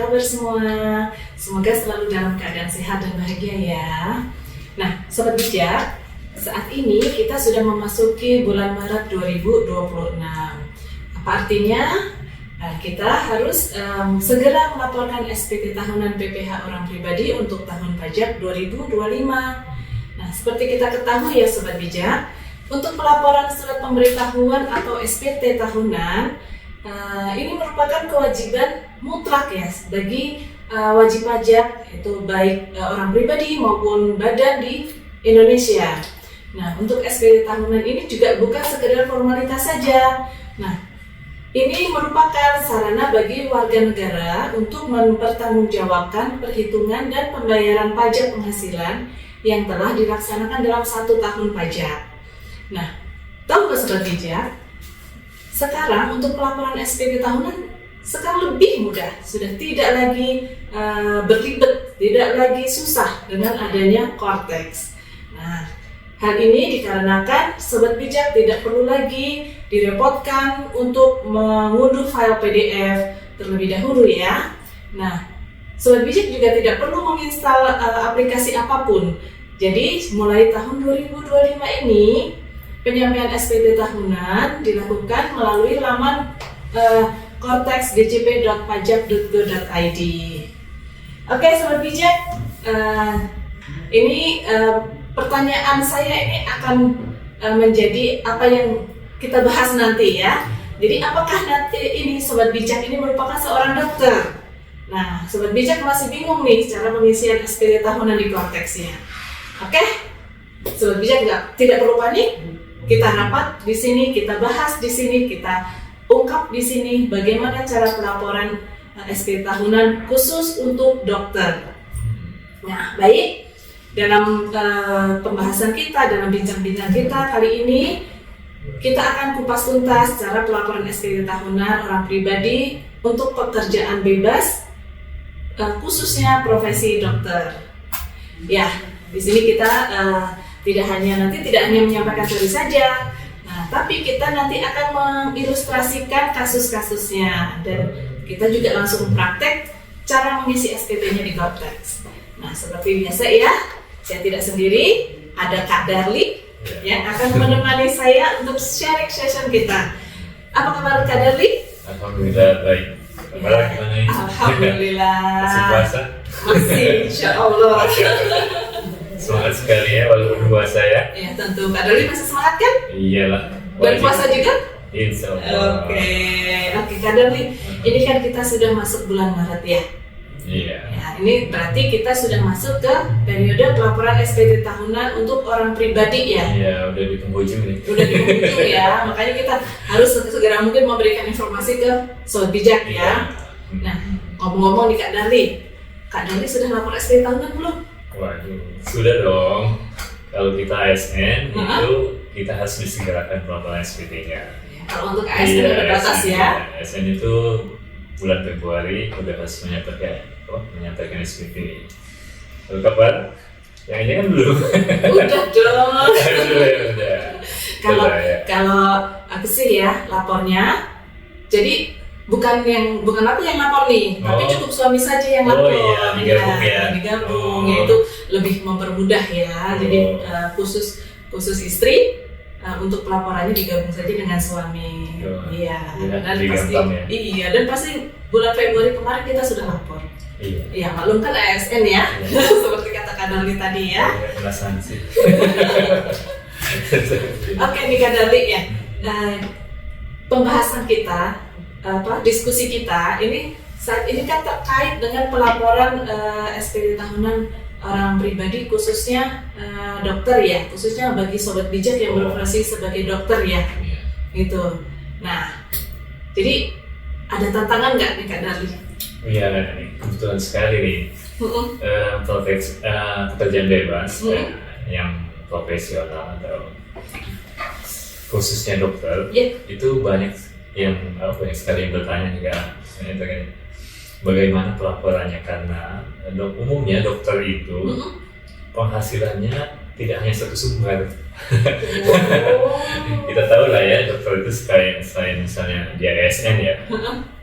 kabar semua? Semoga selalu dalam keadaan sehat dan bahagia ya. Nah, Sobat Bijak, saat ini kita sudah memasuki bulan Maret 2026. Apa artinya? Kita harus segera melaporkan SPT tahunan PPh orang pribadi untuk tahun pajak 2025. Nah, seperti kita ketahui ya Sobat Bijak, untuk pelaporan surat pemberitahuan atau SPT tahunan, ini merupakan kewajiban mutlak ya bagi wajib pajak, itu baik orang pribadi maupun badan di Indonesia. Nah, untuk SPT tahunan ini juga bukan sekedar formalitas saja. Nah, ini merupakan sarana bagi warga negara untuk mempertanggungjawabkan perhitungan dan pembayaran pajak penghasilan yang telah dilaksanakan dalam 1 tahun pajak. Nah, tahu nggak Sobat Bijak? Sekarang untuk pelaporan SPT tahunan sekarang lebih mudah, sudah tidak lagi berlibat, tidak lagi susah dengan adanya Cortex. Nah, hal ini dikarenakan Sobat Bijak tidak perlu lagi direpotkan untuk mengunduh file PDF terlebih dahulu ya. Nah, Sobat Bijak juga tidak perlu menginstal aplikasi apapun. Jadi mulai tahun 2025 ini penyampaian SPT tahunan dilakukan melalui laman cortexdjp.pajak.go.id. Oke Sobat Bijak, ini pertanyaan saya ini akan menjadi apa yang kita bahas nanti ya. Jadi apakah nanti ini Sobat Bijak ini merupakan seorang dokter? Nah, Sobat Bijak masih bingung nih cara pengisian SPT tahunan di Cortex-nya. Oke, Sobat Bijak tidak perlu panik. Kita rapat di sini, kita bahas di sini, kita ungkap di sini bagaimana cara pelaporan SPT tahunan khusus untuk dokter. Nah, baik. Dalam pembahasan kita, dalam bincang-bincang kita kali ini, kita akan kupas tuntas cara pelaporan SPT tahunan orang pribadi untuk pekerjaan bebas, khususnya profesi dokter. Ya, di sini kita tidak hanya menyampaikan teori saja, tapi kita nanti akan mengilustrasikan kasus-kasusnya dan kita juga langsung praktek cara mengisi SPT-nya di Cortex. Nah, seperti biasa ya, saya tidak sendiri, ada Kak Darli yang akan menemani saya untuk sharing session kita. Apa kabar Kak Darli? Alhamdulillah baik. Kabar gimana ini? Alhamdulillah. Masih puasa? Masih, insya Allah. Semangat sekali ya walaupun puasa ya. Ya tentu, Kak Darli masih semangat kan? Iyalah. Dan puasa juga? Insya Allah. Oke Kak Darli. Ini kan kita sudah masuk bulan Maret ya. Iya. Ya, ini berarti kita sudah masuk ke periode pelaporan SPT tahunan untuk orang pribadi ya. Iya, udah di penghujung nih. Udah di penghujung ya, makanya kita harus segera mungkin memberikan informasi ke Sobat Bijak ya. Nah, ngomong-ngomong nih Kak Darli sudah lapor SPT tahunan belum? Waduh, sudah dong. Kalau kita ASN itu kita harus disegerakan pelaporan SPT-nya. Ya, kalau untuk ASN ada batas ya. ASN itu bulan Februari udah harus menyampaikan SPT. Kalau kabar? Yang ini kan belum. Udah dong. Udah. Kalau aku sih ya lapornya, jadi bukan aku yang lapor nih, tapi cukup suami saja yang lapor. Iya, digabung ya itu lebih mempermudah ya. Jadi khusus istri untuk pelaporannya digabung saja dengan suami. Iya. Dan pasti bulan Februari kemarin kita sudah lapor. Iya. Ya maklum kan ASN ya, seperti kata Kak Darli tadi ya. Iya, perasaan sih. Oke nih Kak Darli ya. Pembahasan kita, diskusi kita ini saat ini kan terkait dengan pelaporan SPT tahunan orang pribadi khususnya dokter ya, khususnya bagi Sobat Bijak yang berprofesi sebagai dokter ya. Gitu. Nah, jadi ada tantangan nggak nih Kak Darli? Iya, kebetulan sekali nih. Pekerjaan bebas yang profesional atau khususnya dokter itu banyak sekali yang bertanya juga bagaimana pelaporannya, karena umumnya dokter itu penghasilannya tidak hanya satu sumber. Kita tahu lah ya, dokter itu selain misalnya di ASN ya,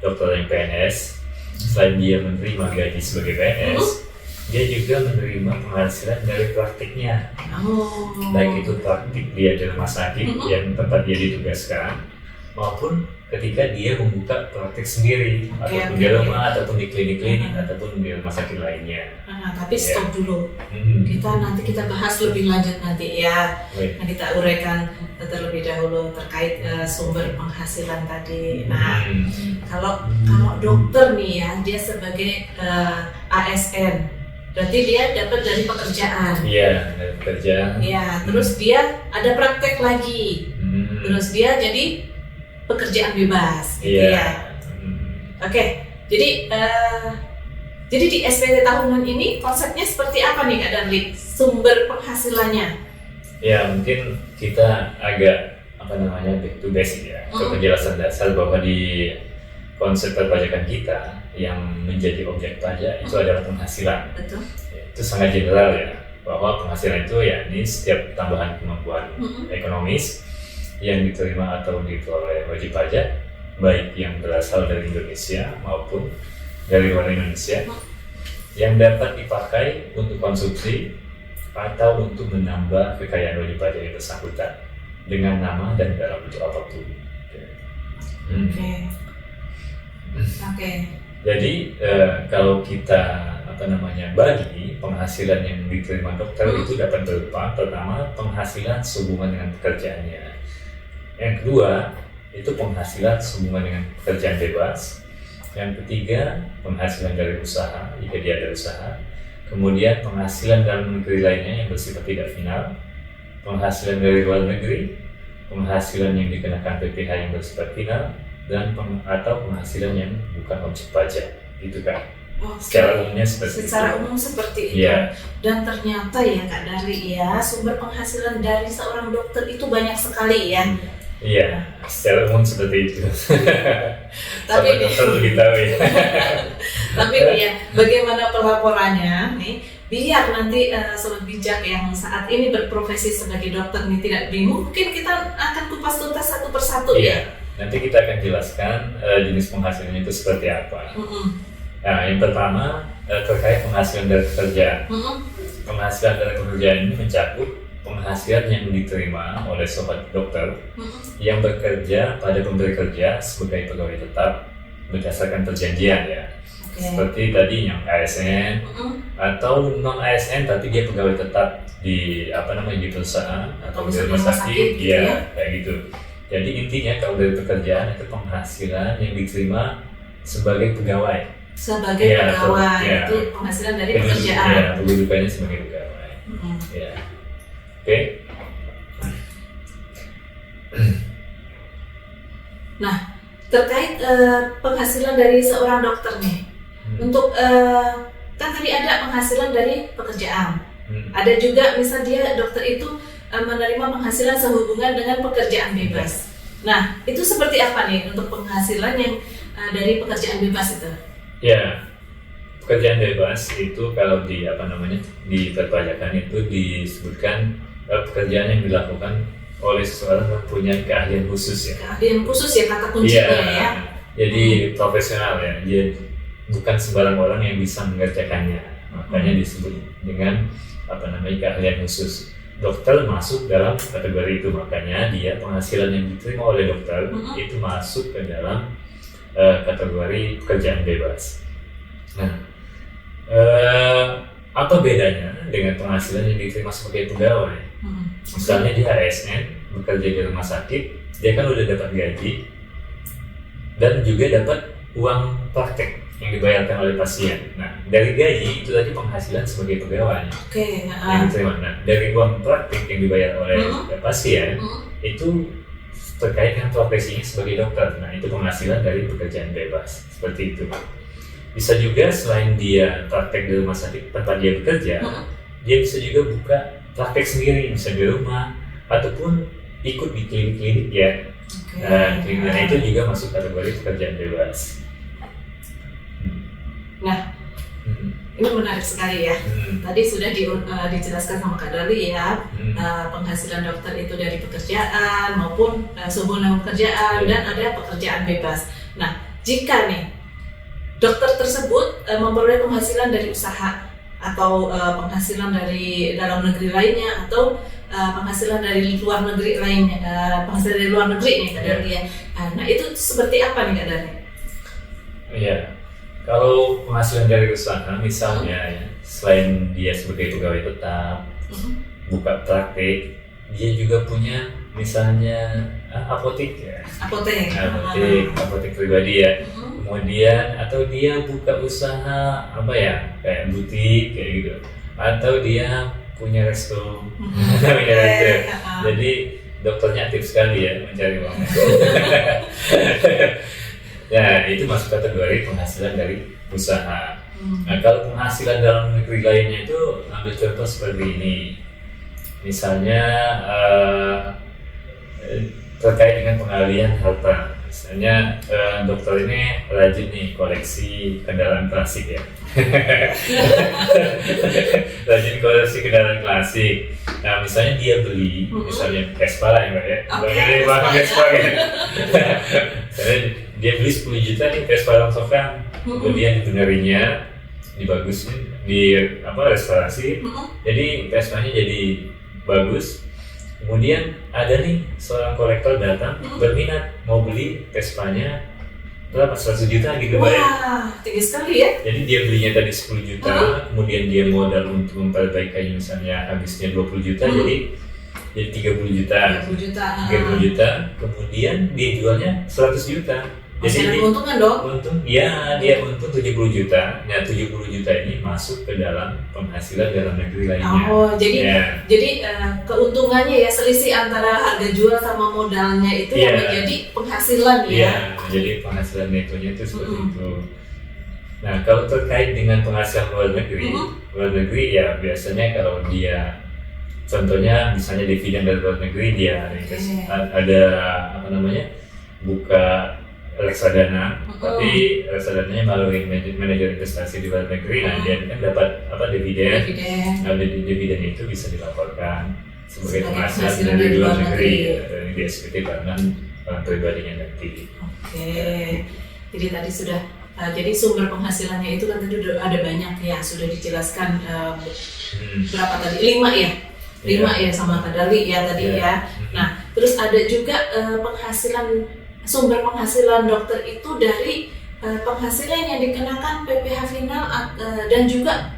dokter yang PNS selain dia menerima gaji sebagai PNS, dia juga menerima penghasilan dari praktiknya. Baik itu praktik dia di rumah sakit yang tempat dia ditugaskan, maupun ketika dia membuka praktik sendiri, ataupun di rumah, ataupun di klinik-klinik, ataupun di rumah sakit lainnya. Tapi stop dulu. Nanti kita bahas lebih lanjut nanti ya. Nah, kita uraikan terlebih dahulu terkait sumber penghasilan tadi. Nah, kalau dokter nih ya, dia sebagai ASN, berarti dia dapat dari pekerjaan. Iya, dari pekerjaan. Iya, terus dia ada praktek lagi. Terus dia jadi pekerjaan bebas, gitu ya. Oke, jadi di SPT tahunan ini konsepnya seperti apa nih Kak Darli? Sumber penghasilannya? Ya, mungkin kita agak back to basic ya, ke penjelasan dasar bahwa di konsep perpajakan kita yang menjadi objek pajak itu adalah penghasilan. Betul. Itu sangat general ya, bahwa penghasilan itu ya ini setiap tambahan kemampuan ekonomis yang diterima atau diperoleh wajib pajak, baik yang berasal dari Indonesia maupun dari luar Indonesia, yang dapat dipakai untuk konsumsi atau untuk menambah kekayaan wajib pajak yang bersangkutan dengan nama dan dalam bentuk apapun. Oke. Jadi kalau kita bagi penghasilan yang diterima dokter itu dapat berupa pertama penghasilan sehubungan dengan pekerjaannya. Yang kedua, itu penghasilan sehubungan dengan pekerjaan bebas. Yang ketiga, penghasilan dari usaha, jika dia ada usaha. Kemudian penghasilan dalam negeri lainnya yang bersifat tidak final. Penghasilan dari luar negeri, penghasilan yang dikenakan PPh yang bersifat final, dan atau penghasilan yang bukan objek pajak. Gitu kan? Secara umumnya seperti itu. Dan ternyata ya Kak Darli ya, sumber penghasilan dari seorang dokter itu banyak sekali ya. Iya, secara umum seperti itu. Tapi dokter lebih tahu ya. Tapi ya, bagaimana pelaporannya nih? Biar nanti sobat bijak yang saat ini berprofesi sebagai dokter nih tidak bingung, mungkin kita akan kupas tuntas satu persatu ya. Nanti kita akan jelaskan jenis penghasilan itu seperti apa. Nah, yang pertama terkait penghasilan dari pekerjaan. Penghasilan dari pekerjaan ini mencakup penghasilan yang diterima oleh sobat dokter yang bekerja pada pemberi kerja sebagai pegawai tetap berdasarkan perjanjian ya. Seperti tadi yang ASN atau non ASN tapi dia pegawai tetap di di perusahaan atau di rumah sakit ya, kayak gitu. Jadi intinya kalau dari pekerjaan itu penghasilan yang diterima sebagai pegawai. Itu penghasilan dari pekerjaan. Ya, kedudukannya sebagai pegawai. Ya. Oke. Nah, terkait penghasilan dari seorang dokter nih, untuk kan tadi ada penghasilan dari pekerjaan, ada juga misal dia dokter itu menerima penghasilan sehubungan dengan pekerjaan bebas. Nah, itu seperti apa nih untuk penghasilan yang dari pekerjaan bebas itu? Ya, pekerjaan bebas itu kalau di di perpajakan itu disebutkan pekerjaan yang dilakukan oleh seseorang yang punya keahlian khusus ya. Keahlian khusus ya kata kuncinya ya. Jadi profesional ya. Dia bukan sembarang orang yang bisa mengerjakannya. Makanya disebut dengan keahlian khusus. Dokter masuk dalam kategori itu, makanya dia penghasilan yang diterima oleh dokter itu masuk ke dalam kategori pekerjaan bebas. Nah, apa bedanya dengan penghasilan yang diterima sebagai pegawai? Misalnya dia ASN, bekerja di rumah sakit, dia kan udah dapat gaji dan juga dapat uang praktek yang dibayarkan oleh pasien. Nah, dari gaji itu tadi penghasilan sebagai pegawai yang diterima. Nah, dari uang praktek yang dibayar oleh pasien itu terkait dengan profesinya sebagai dokter. Nah, itu penghasilan dari pekerjaan bebas. Seperti itu. Bisa juga selain dia praktek di rumah sakit tempat dia bekerja, dia bisa juga buka praktek sendiri, bisa di rumah ataupun ikut di klinik-klinik ya. Nah, itu juga masuk kategori pekerjaan bebas. Nah, ini menarik sekali ya. Tadi sudah dijelaskan sama Kak Darli ya, penghasilan dokter itu dari pekerjaan maupun sehubungan dengan pekerjaan dan ada pekerjaan bebas. Nah, jika nih dokter tersebut memperoleh penghasilan dari usaha atau penghasilan dari dalam negeri lainnya atau penghasilan dari luar negeri lainnya, penghasilan dari luar negeri nih Kak Darli ya. Nah itu seperti apa nih Kak Darli? Iya, kalau penghasilan dari usaha misalnya ya, selain dia sebagai pegawai tetap, buka praktik, dia juga punya misalnya apotek ya. Apotek pribadi ya. Kemudian atau dia buka usaha apa ya, kayak butik kayak gitu, atau dia punya resto. Jadi dokternya aktif sekali ya mencari uang. Ya itu masuk kategori penghasilan dari usaha. Nah kalau penghasilan dalam negeri lainnya itu ambil contoh seperti ini, misalnya terkait dengan pengalihan harta. Misalnya dokter ini rajin nih koleksi kendaraan klasik ya. Rajin koleksi kendaraan klasik. Nah misalnya dia beli, misalnya Vespa lah ya Mbak ya. Ini bahkan Vespa ya. Misalnya dia beli 10 juta nih Vespa Langsokan. Kemudian dibenerinya, dibagusin, restorasi. Jadi Vespanya jadi bagus. Kemudian ada nih seorang kolektor datang berminat mau beli Vespanya berapa, 100 juta gitu Mbak ya. Wah, tinggi sekali ya. Jadi dia belinya tadi 10 juta, kemudian dia modal untuk memperbaikannya misalnya habisnya 20 juta, jadi 30 juta. 30 juta, kemudian dia jualnya 100 juta. Jadi ada keuntungan dong? Untung, ya dia untung 70 juta. Nah 70 juta ini masuk ke dalam penghasilan dalam negeri lainnya. Oh, jadi keuntungannya ya selisih antara harga jual sama modalnya itu yang menjadi penghasilan ya? Iya, jadi penghasilan netonya itu seperti itu. Nah kalau terkait dengan penghasilan luar negeri ya biasanya kalau dia contohnya misalnya dividen dari luar negeri, dia ada buka reksadana, tapi reksadananya melalui manajer investasi di luar negeri. Nah dia kan dapat dividen. Nah dividen itu bisa dilaporkan sebagai penghasilan dari luar negeri. Ini di SPT Badan pribadinya nanti. Oke, jadi tadi sudah jadi sumber penghasilannya itu kan tadi ada banyak ya, sudah dijelaskan berapa tadi, 5 ya? 5 ya sama Kak Darli ya tadi ya. Nah terus ada juga sumber penghasilan dokter itu dari penghasilan yang dikenakan PPh final dan juga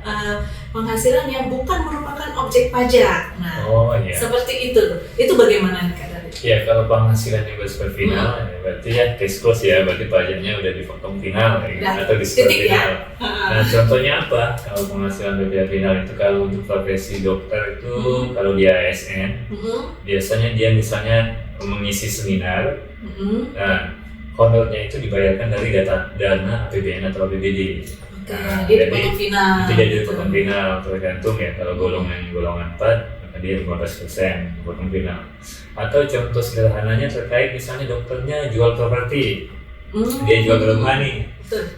penghasilan yang bukan merupakan objek pajak. Nah, seperti itu bagaimana nih Kak Darli? Ya kalau penghasilan yang bersifat final, berarti ya cash cost ya, berarti pajaknya udah dipotong final atau diskon final. Nah contohnya apa? Kalau penghasilan PPh final itu kalau untuk profesi dokter itu kalau dia ASN, biasanya dia misalnya mengisi seminar. Nah, honornya itu dibayarkan dari dana APBN atau APBD. Jadi potong final. Itu jadi potong final, tergantung ya. Kalau golongan 4, maka dia 15% potong final. Atau contoh sederhananya terkait misalnya dokternya jual properti, dia jual rumah nih.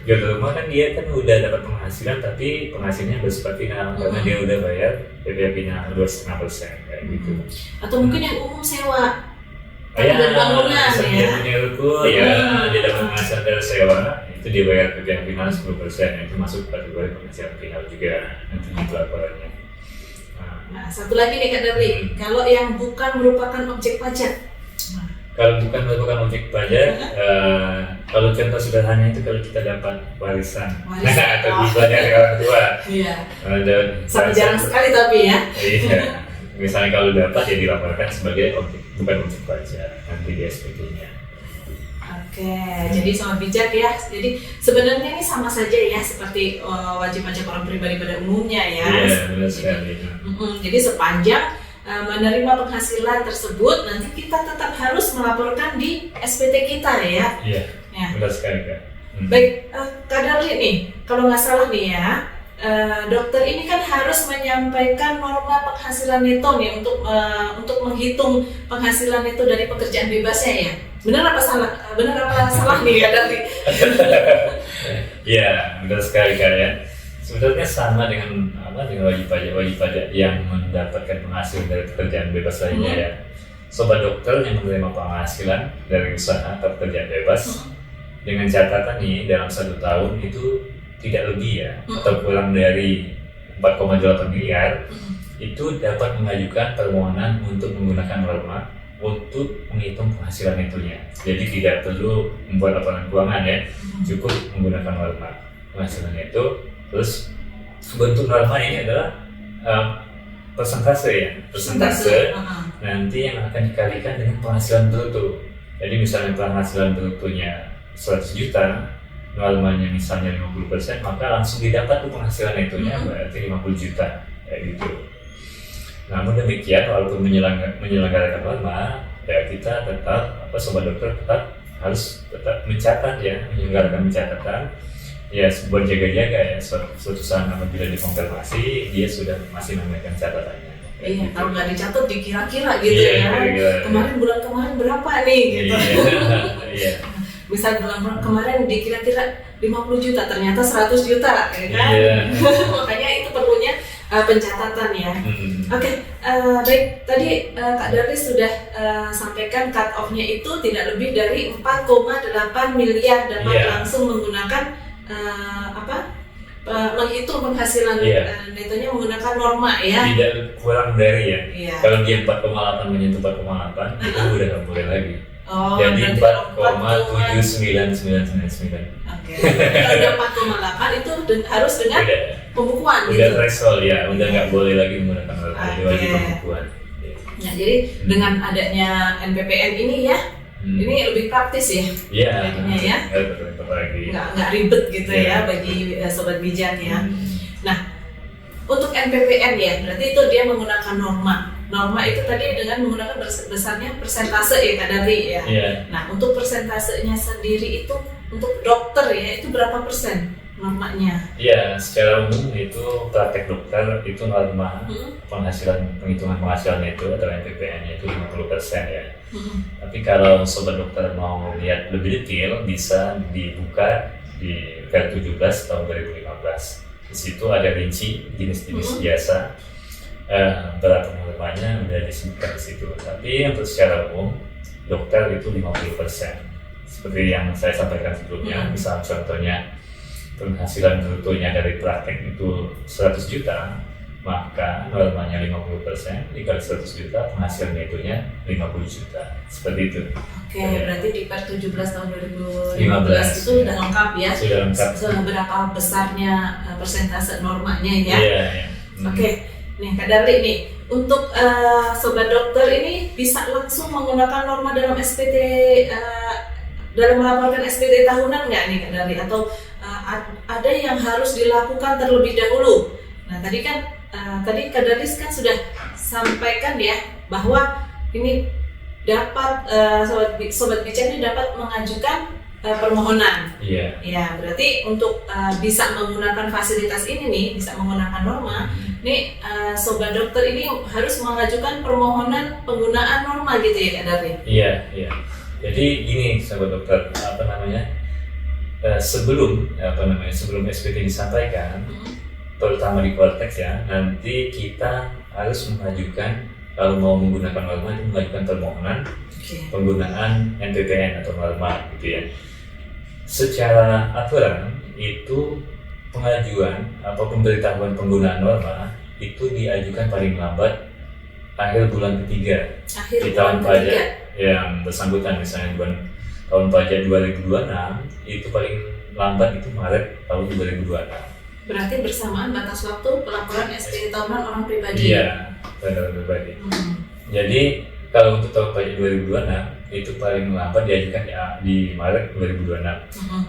Jual rumah kan dia kan udah dapat penghasilan, tapi penghasilannya bersifat final karena dia udah bayar PPh-nya 2,5% kayak gitu. Atau mungkin yang umum sewa. Dia punya ruko dia dapat penghasilan dari sewa, itu dia bayar PPh final 10%, itu masuk kategori penghasilan final juga nanti di laporannya. Nah satu lagi nih Kak Darli, kalau yang bukan merupakan objek pajak. Kalau bukan merupakan objek pajak, kalau contoh sederhana itu kalau kita dapat warisan. Atau hibah dari orang tua. Iya. Sangat jarang sekali tapi ya. Iya. Misalnya kalau dapat ya dilaporkan sebagai bukan objek pajak nanti di SPT-nya. Oke, jadi sobat bijak ya. Jadi sebenarnya ini sama saja ya seperti wajib pajak orang pribadi pada umumnya ya. Iya, benar sekali. Jadi sepanjang menerima penghasilan tersebut, nanti kita tetap harus melaporkan di SPT kita ya. Iya, benar sekali Kak. Baik, Kak Darli nih, kalau nggak salah nih ya, dokter ini kan harus menyampaikan norma penghasilan neto nih untuk menghitung penghasilan neto dari pekerjaan bebasnya ya. Benar apa salah? Nih Kak Darli? Ya, benar sekali Kak ya. Sebenarnya sama dengan wajib pajak yang mendapatkan penghasilan dari pekerjaan bebas lainnya ya. Sobat dokter yang menerima penghasilan dari usaha atau pekerjaan bebas dengan catatan nih dalam 1 tahun itu tidak lebih ya atau kurang dari 4,8 miliar itu dapat mengajukan permohonan untuk menggunakan norma untuk menghitung penghasilan netonya. Jadi tidak perlu membuat laporan keuangan ya, cukup menggunakan norma penghasilan neto. Terus bentuk norma ini adalah persentase ya, persentase nanti yang akan dikalikan dengan penghasilan bruto. Jadi misalnya penghasilan brutonya 100 juta, normanya misalnya 50%, maka langsung didapat tuh penghasilan netonya berarti 50 juta kayak gitu. Namun demikian, walaupun menyelenggarakan norma, ya kita tetap, sobat dokter harus tetap mencatat ya, menyelenggarakan pencatatan. Ya, buat jaga-jaga ya, suatu saat apabila dikonfirmasi, dia sudah masih memegang catatannya. Iya, kalau nggak dicatat dikira-kira gitu ya. Kemarin bulan kemarin berapa nih gitu. Iya. Misal bulan kemarin dikira-kira 50 juta, ternyata 100 juta ya kan. Makanya itu perlunya pencatatan ya. Oke, baik. Tadi Kak Darlis sudah sampaikan cut off-nya itu tidak lebih dari 4,8 miliar dapat langsung menggunakan menghitung penghasilan netonya menggunakan norma ya. Tidak kurang dari ya. Kalau dia 4,8 menyentuh 4,8 itu udah nggak boleh lagi. Jadi 4,79999. Oke. Kalau udah 4,8 itu harus dengan pembukuan udah gitu. Threshold ya, udah nggak boleh lagi menggunakan norma, jadi wajib pembukuan. Nah, jadi dengan adanya NPPN ini ya, ini lebih praktis ya. Iya. Ya. Nggak ribet gitu ya bagi sobat bijak ya. Nah, untuk NPPN ya, berarti itu dia menggunakan norma. Norma itu tadi dengan menggunakan besarnya persentase ya Kak Darli ya. Nah, untuk persentasenya sendiri itu untuk dokter ya, itu berapa persen normanya? Iya, secara umum itu praktek dokter itu norma penghitungan penghasilan itu atau NPPN-nya itu 50% ya. Tapi kalau sobat dokter mau lihat lebih detail bisa dibuka di Per 17 tahun 2015. Di situ ada rinci jenis-jenis jasa. Berapa normanya udah disebutkan di situ. Tapi untuk secara umum dokter itu 50%. Seperti yang saya sampaikan sebelumnya, misal contohnya penghasilan brutonya dari praktek itu 100 juta, maka normanya 50%, dikali 100 juta, penghasilan netonya 50 juta. Seperti itu. Oke, berarti di Per 17 tahun 2015 itu sudah lengkap ya? Sudah lengkap. Berapa besarnya persentase normanya ya? Iya. Oke. Nih Kak Darli nih, untuk sobat dokter ini bisa langsung menggunakan norma dalam SPT, dalam melaporkan SPT tahunan nggak nih Kak Darli? Atau ada yang harus dilakukan terlebih dahulu? Nah tadi kan, tadi Kak Darlis kan sudah sampaikan ya, bahwa ini dapat, sobat bijak ini dapat mengajukan permohonan. Ya, berarti untuk bisa menggunakan fasilitas ini nih, bisa menggunakan norma, nih sobat dokter ini harus mengajukan permohonan penggunaan norma gitu ya Kak Darli? Iya. Jadi gini sobat dokter, sebelum SPT disampaikan, terutama di Cortex ya, nanti kita harus mengajukan, kalau mau menggunakan norma itu mengajukan permohonan penggunaan NPPN atau norma gitu ya. Secara aturan itu pengajuan atau pemberitahuan penggunaan norma itu diajukan paling lambat akhir bulan ketiga di tahun pajak yang bersangkutan, misalnya tahun pajak 2026 itu paling lambat itu Maret tahun 2026. Berarti bersamaan batas waktu pelaporan SPT tahunan orang pribadi. Iya, orang pribadi. Jadi kalau untuk tahun pajak 2026 itu paling lambat diajukan di Maret 2026.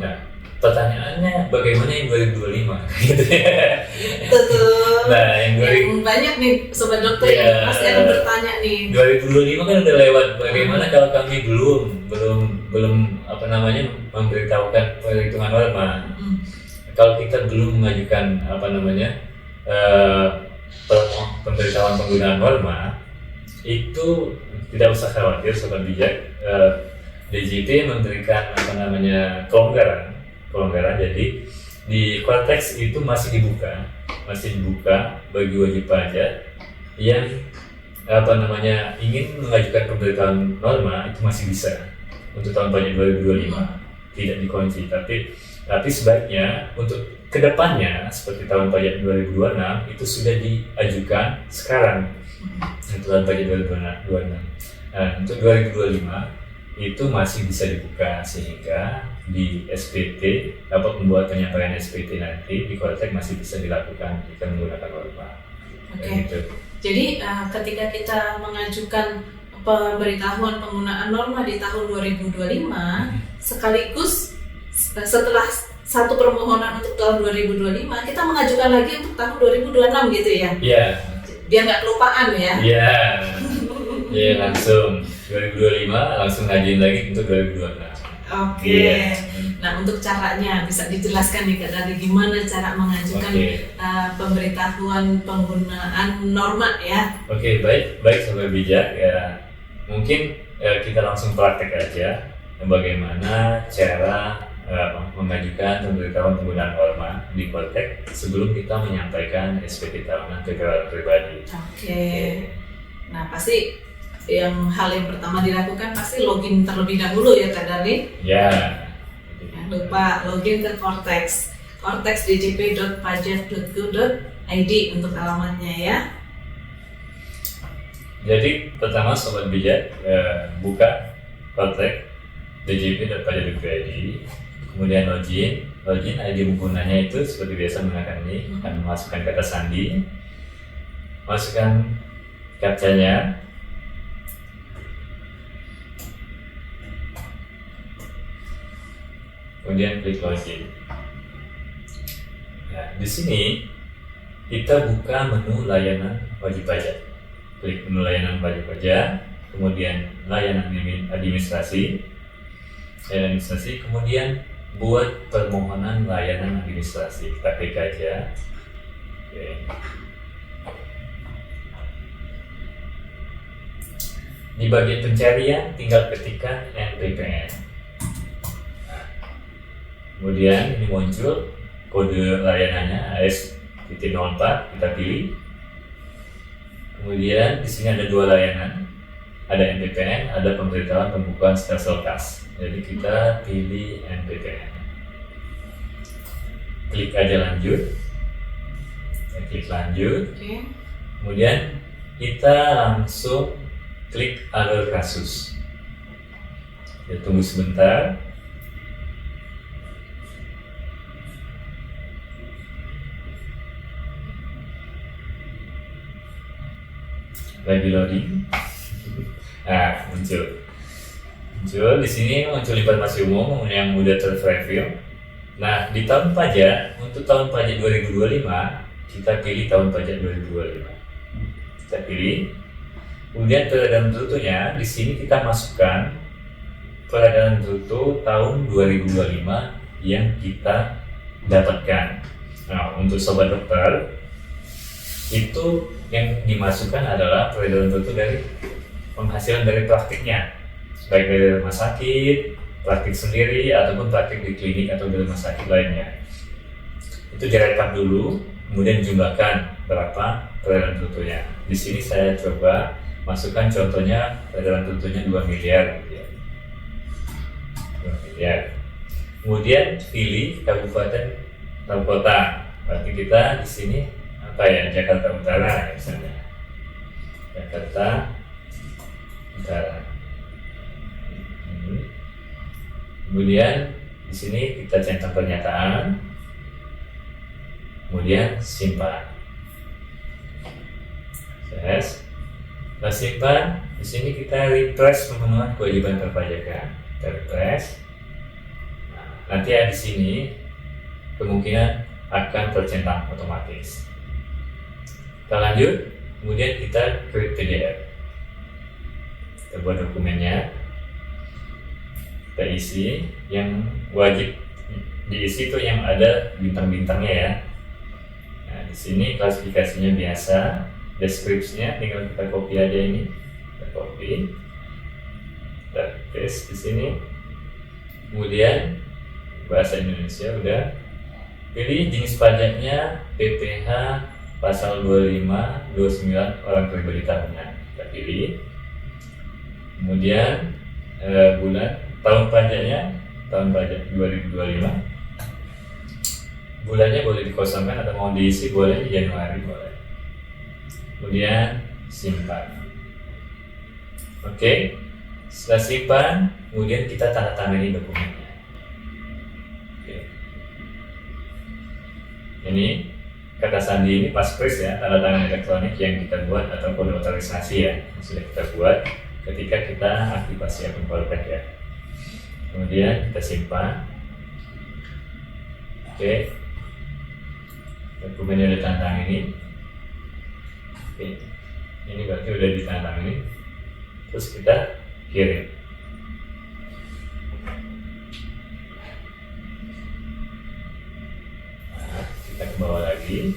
Nah, pertanyaannya bagaimana yang 2025 gitu ya. Betul. Nah, yang banyak nih sobat dokter yang pasti akan bertanya nih. 2025 kan udah lewat. Bagaimana kalau kami belum memberitahukan perhitungan norma? Kalau kita belum mengajukan pemberitahuan penggunaan norma, itu tidak usah khawatir sobat bijak. DJP memberikan kelonggaran. Jadi di Cortex itu masih dibuka bagi wajib pajak yang ingin mengajukan pemberitahuan norma, itu masih bisa untuk tahun pajak 2025. tidak dikunci, tapi sebaiknya untuk kedepannya seperti tahun pajak 2026 itu sudah diajukan sekarang untuk tahun pajak 2026. Nah, untuk 2025 itu masih bisa dibuka sehingga di SPT dapat membuat penyampaian SPT nanti di Qualtek masih bisa dilakukan jika menggunakan norma. Oke. Jadi ketika kita mengajukan pemberitahuan penggunaan norma di tahun 2025 sekaligus setelah satu permohonan untuk tahun 2025 kita mengajukan lagi untuk tahun 2026 gitu ya? Iya. Biar nggak kelupaan ya? Iya. Iya, langsung 2025 langsung ngajuin lagi untuk 2026. Oke. Yeah. Nah, untuk caranya bisa dijelaskan nih Kak Dadi gimana cara mengajukan pemberitahuan penggunaan norma ya? Oke, baik Sobat Bijak ya. Mungkin kita langsung praktek aja bagaimana cara mengajukan pemberitahuan penggunaan norma di Qualtek sebelum kita menyampaikan SPT tahunan ke pribadi. Oke. Nah, pasti hal yang pertama dilakukan pasti login terlebih dahulu ya Kak Dadi? Ya. Jangan lupa login ke Cortex djp.pajak.go.id untuk alamatnya ya. Jadi pertama Sobat Bijak buka Cortex djp.pajak.go.id, kemudian login ID penggunanya itu seperti biasa menggunakan ini, akan memasukkan kata sandi, masukkan captcha-nya, kemudian klik login. Nah, di sini kita buka menu layanan wajib pajak. Klik menu layanan wajib pajak, kemudian layanan administrasi, kemudian buat permohonan layanan administrasi. Kita klik aja. Oke. Di bagian pencarian tinggal ketikkan NPPN. Kemudian ini muncul kode layanannya AS.04, kita pilih. Kemudian di sini ada dua layanan, ada NPPN, ada pemberitahuan pembukaan special kas. Jadi kita pilih NPPN. Klik aja lanjut. Klik lanjut. Oke. Kemudian kita langsung klik alur kasus. Ya, tunggu sebentar. Lagi loading. Nah, muncul di sini muncul informasi umum yang udah terpreview. Nah, di tahun pajak untuk tahun pajak 2025 kita pilih tahun pajak 2025. Kita pilih. Kemudian peradaan brutonya di sini kita masukkan peradaan bruto tahun 2025 yang kita dapatkan. Nah, untuk sobat dokter itu yang dimasukkan adalah peredaran bruto dari penghasilan dari praktiknya, baik dari rumah sakit, praktik sendiri, ataupun praktik di klinik atau di rumah sakit lainnya. Itu direkap dulu, kemudian jumlahkan berapa peredaran brutonya. Di sini saya coba masukkan contohnya peredaran brutonya 2 miliar. 2 miliar. Kemudian pilih kabupaten atau kota. Berarti kita di sini apa ya, Jakarta Utara misalnya, Jakarta Utara. Kemudian di sini kita centang pernyataan, kemudian simpan. Setelah simpan, di sini kita refresh pemenuhan kewajiban perpajakan. Kita refresh. Nah, nanti ya di sini kemungkinan akan tercentang otomatis. Kita lanjut, kemudian kita create PDF. Kita buat dokumennya, kita isi. Yang wajib diisi itu yang ada bintang-bintangnya ya. Nah, di sini klasifikasinya biasa, deskripsinya tinggal kita copy aja ini, kita copy, kita paste di sini. Kemudian bahasa Indonesia udah, pilih jenis pajaknya PPh pasal 25, 29 orang pribadi tahunan, kita pilih. Kemudian bulan tahun pajaknya tahun pajak 2025. Bulannya boleh dikosongkan atau mau diisi boleh di Januari boleh. Kemudian simpan. Oke, setelah simpan, kemudian kita tanda tangani dokumennya. Oke. Ini kata sandi ini passphrase ya, tanda tangan elektronik yang kita buat atau kode otorisasi ya, yang sudah kita buat ketika kita aktivasi akun Poltek ya. Kemudian kita simpan. Oke, dokumennya udah tanda tangan ini. Oke, ini berarti udah ditandatangani. Terus kita kirim. Nah, kita ke bawah lagi.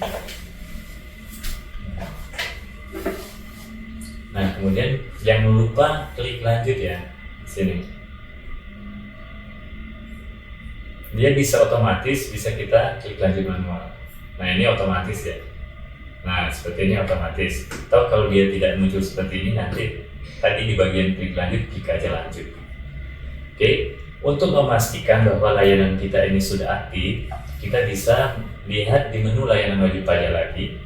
Nah, kemudian jangan lupa klik lanjut ya di sini. Dia bisa otomatis, bisa kita klik lanjut manual. Nah, ini otomatis ya. Nah, seperti ini otomatis. Atau kalau dia tidak muncul seperti ini, nanti tadi di bagian klik lanjut, klik aja lanjut. Oke, untuk memastikan bahwa layanan kita ini sudah aktif, kita bisa lihat di menu layanan wajib pajak lagi,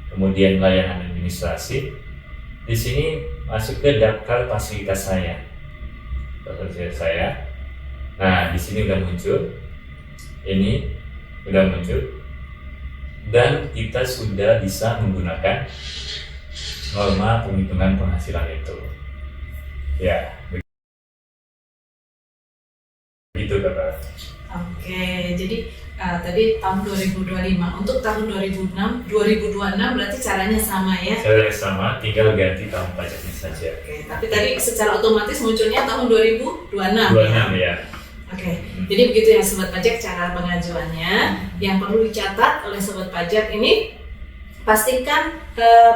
kemudian layanan administrasi. Di sini masuk ke daftar fasilitas saya. Fasilitas saya. Nah, di sini udah muncul. Ini udah muncul. Dan kita sudah bisa menggunakan norma penghitungan penghasilan itu. Ya, begitu Kakak. Oke, jadi tadi tahun 2025. Untuk tahun 2026 berarti caranya sama ya? Caranya sama, tinggal ganti tahun pajaknya saja. Oke, tapi tadi secara otomatis munculnya tahun 2026 26 ya. Oke, jadi begitu ya Sobat Pajak cara pengajuannya. Yang perlu dicatat oleh Sobat Pajak ini, pastikan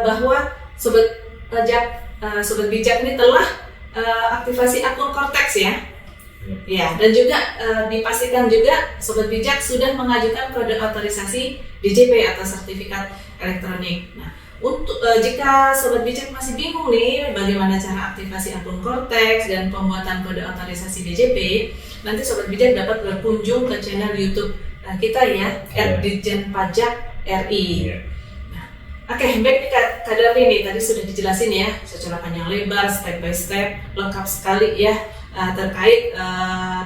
bahwa Sobat Pajak, Sobat Bijak ini telah aktivasi akun Kortex ya. Ya, dan juga dipastikan juga Sobat Bijak sudah mengajukan kode otorisasi DJP atau sertifikat elektronik. Nah, untuk jika Sobat Bijak masih bingung nih bagaimana cara aktivasi akun Kortex dan pembuatan kode otorisasi DJP, nanti Sobat Bijak dapat berkunjung ke channel YouTube kita ya, @ditjenpajak.ri. Nah, oke, baik Kak Darli nih tadi sudah dijelasin ya secara panjang lebar, step by step, lengkap sekali ya terkait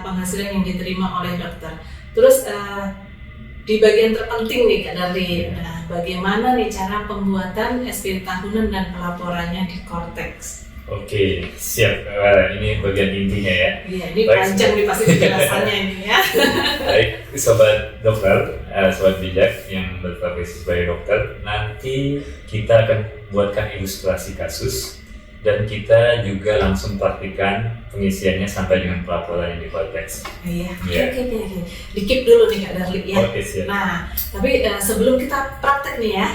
penghasilan yang diterima oleh dokter. Terus di bagian terpenting nih Kak Darli, nah, bagaimana nih cara pembuatan SPT tahunan dan pelaporannya di Kortex? Oke, siap. Ini bagian intinya ya. Iya, ini panjang nih pasti penjelasannya ini ya. Baik, Sobat Dokter, Sobat Bijak yang berprofesi sebagai dokter, nanti kita akan buatkan ilustrasi kasus dan kita juga langsung praktikan pengisiannya sampai dengan pelaporan yang di Kortex. Iya, oke. Di-keep dulu nih Kak Darli ya. Oke, siap. Nah, tapi sebelum kita praktek nih ya,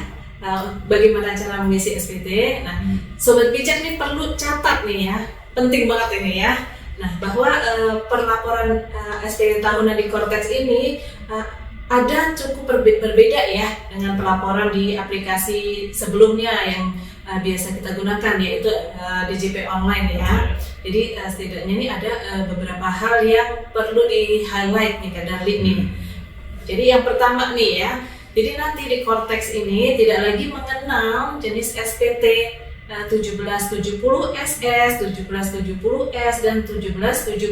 bagaimana cara mengisi SPT. Nah, Sobat Bijak nih perlu catat nih ya, penting banget ini ya. Nah, bahwa perlaporan SPT tahunan di Kortex ini ada cukup berbeda ya dengan pelaporan di aplikasi sebelumnya yang biasa kita gunakan, yaitu DJP online ya. Jadi setidaknya ini ada beberapa hal yang perlu di-highlight nih Kak Darli nih. Jadi yang pertama nih ya, jadi nanti di Kortex ini tidak lagi mengenal jenis SPT 1770 SS, 1770 S, dan 1770.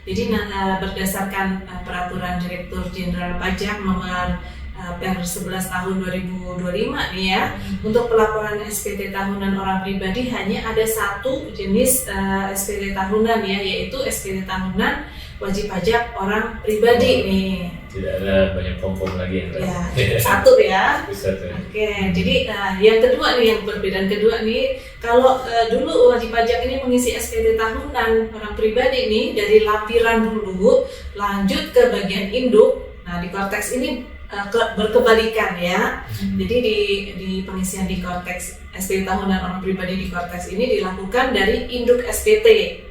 Jadi berdasarkan Peraturan Direktur Jenderal Pajak Nomor Per 11 Tahun 2025 nih ya, untuk pelaporan SPT tahunan orang pribadi hanya ada satu jenis SPT tahunan ya, yaitu SPT tahunan wajib pajak orang pribadi nih. Tidak ada banyak form lagi yang ya, satu ya. Satu. Oke, jadi yang kedua nih, yang perbedaan kedua nih, kalau dulu wajib pajak ini mengisi SPT tahunan orang pribadi nih dari lampiran dulu, lanjut ke bagian induk. Nah, di Kortex ini berkebalikan ya. Jadi di pengisian di Kortex SPT tahunan orang pribadi di Kortex ini dilakukan dari induk SPT.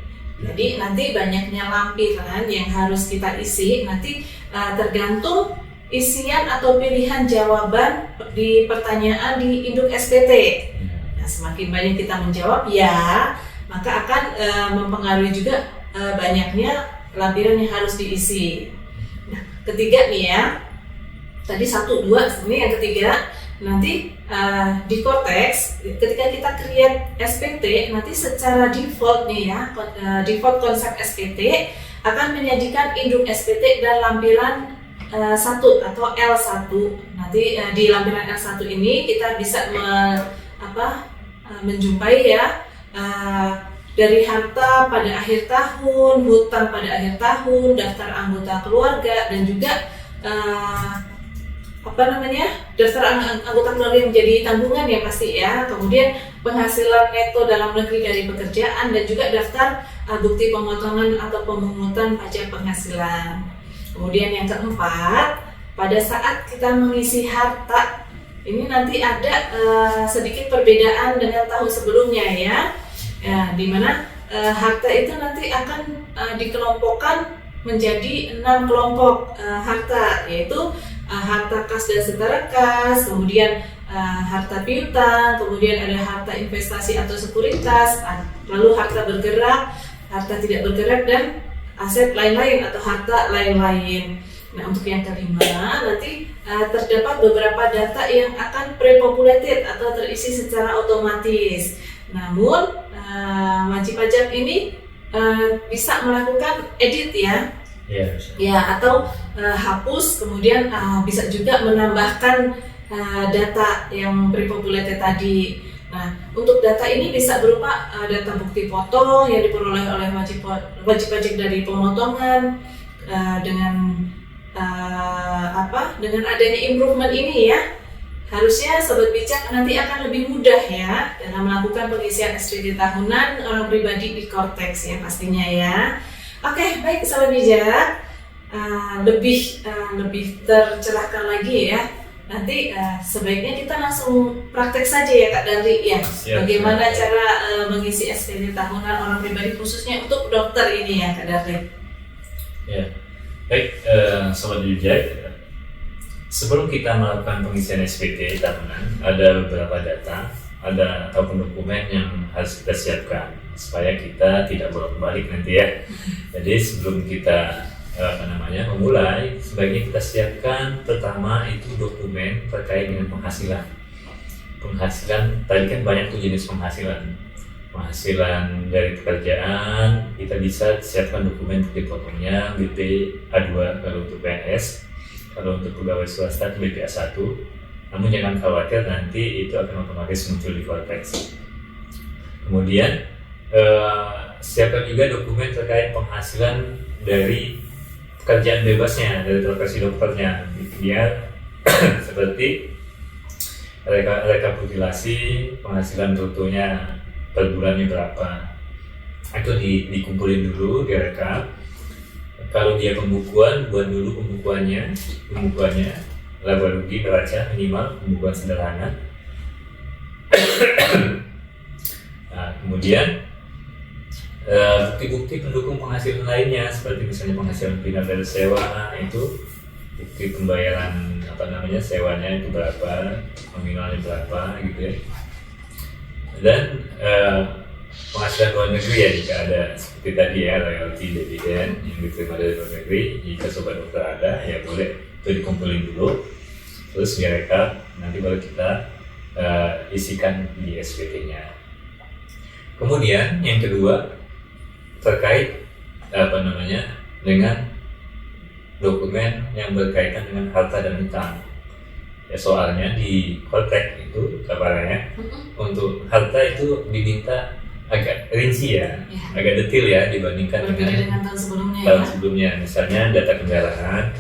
Jadi nanti banyaknya lampiran yang harus kita isi, nanti tergantung isian atau pilihan jawaban di pertanyaan di induk SPT. Nah, semakin banyak kita menjawab ya, maka akan mempengaruhi juga banyaknya lampiran yang harus diisi. Nah, ketiga nih ya, tadi 1, 2, ini yang ketiga. Nanti di Cortex ketika kita create SPT, nanti secara default nih ya, default konsep SPT akan menyajikan induk SPT dan lampiran 1 atau L1. Nanti di lampiran L1 ini kita bisa menjumpai ya dari harta pada akhir tahun, hutang pada akhir tahun, daftar anggota keluarga, dan juga daftar anggota keluarga yang menjadi tanggungan ya pasti ya. Kemudian penghasilan neto dalam negeri dari pekerjaan, dan juga daftar bukti pemotongan atau pemungutan pajak penghasilan. Kemudian yang keempat, pada saat kita mengisi harta ini nanti ada sedikit perbedaan dengan tahun sebelumnya ya, di mana harta itu nanti akan dikelompokkan menjadi 6 kelompok harta, yaitu harta kas dan setara kas, kemudian harta piutang, kemudian ada harta investasi atau sekuritas, lalu harta bergerak, harta tidak bergerak, dan aset lain-lain atau harta lain-lain. Nah, untuk yang kelima nanti terdapat beberapa data yang akan pre-populated atau terisi secara otomatis. Namun wajib pajak ini bisa melakukan edit ya. Ya, atau hapus, kemudian bisa juga menambahkan data yang pre-populated tadi. Nah, untuk data ini bisa berupa data bukti foto yang diperoleh oleh wajib pajak dari pemotongan. Dengan adanya improvement ini ya, harusnya Sobat Bijak nanti akan lebih mudah ya dalam melakukan pengisian SPT tahunan orang pribadi di Cortex ya pastinya ya. Oke, baik Sobat Bijak, lebih tercerahkan lagi ya. Nanti sebaiknya kita langsung praktek saja ya Kak Darli ya. Bagaimana cara mengisi SPT tahunan orang pribadi khususnya untuk dokter ini ya Kak Darli. Ya, baik Sobat Bijak. Sebelum kita melakukan pengisian SPT tahunan, ada beberapa data, ataupun dokumen yang harus kita siapkan supaya kita tidak bolak-balik nanti ya. Jadi sebelum kita memulai, sebaiknya kita siapkan pertama itu dokumen terkait dengan penghasilan. Penghasilan tadi kan banyak tuh jenis penghasilan. Penghasilan dari pekerjaan, kita bisa siapkan dokumen bukti potongnya BP A2 kalau untuk PNS. Kalau untuk pegawai swasta BPA 1, namun jangan khawatir, nanti itu akan otomatis muncul di Cortex. Kemudian siapkan juga dokumen terkait penghasilan dari pekerjaan bebasnya, dari profesi dokternya, biar seperti rekapitulasi penghasilan brutonya per bulannya berapa, itu dikumpulin dulu, direkap. Kalau dia pembukuan, buat dulu pembukuannya, laba rugi neraca minimal, pembukuan sederhana. Nah, kemudian bukti-bukti pendukung penghasilan lainnya, seperti misalnya penghasilan pindah dari sewa, itu bukti pembayaran sewanya itu berapa, nominalnya berapa gitu ya. Dan penghasilan luar negeri ya, jika ada seperti tadi ya, royalti, dividen yang diterima dari luar negeri, jika Sobat Dokter ada ya boleh itu dikumpulin dulu, terus direkap, nanti baru kita isikan di SPT-nya. Kemudian yang kedua terkait dengan dokumen yang berkaitan dengan harta dan hutang. Ya, soalnya di Cortex itu kabarnya untuk harta itu diminta agak rinci ya, agak detail ya dibandingkan dengan tahun sebelumnya. Misalnya data kendaraan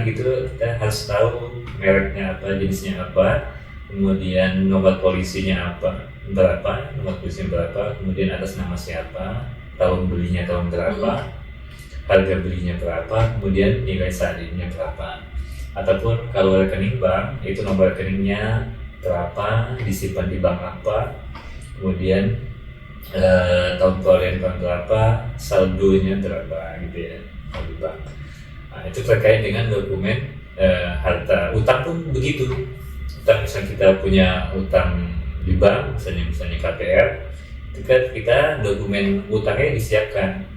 gitu, kita harus tahu mereknya apa, jenisnya apa, kemudian nomor polisinya berapa, kemudian atas nama siapa, tahun belinya tahun berapa, harga belinya berapa, kemudian nilai saldonya berapa. Ataupun kalau rekening bank, itu nomor rekeningnya berapa, disimpan di bank apa, kemudian tahun perolehan tahun berapa, saldonya berapa gitu ya, di bank. Nah, itu terkait dengan dokumen harta. Utang pun begitu. Utang, misalnya kita punya utang di bank, misalnya KPR, itu kan kita dokumen utangnya disiapkan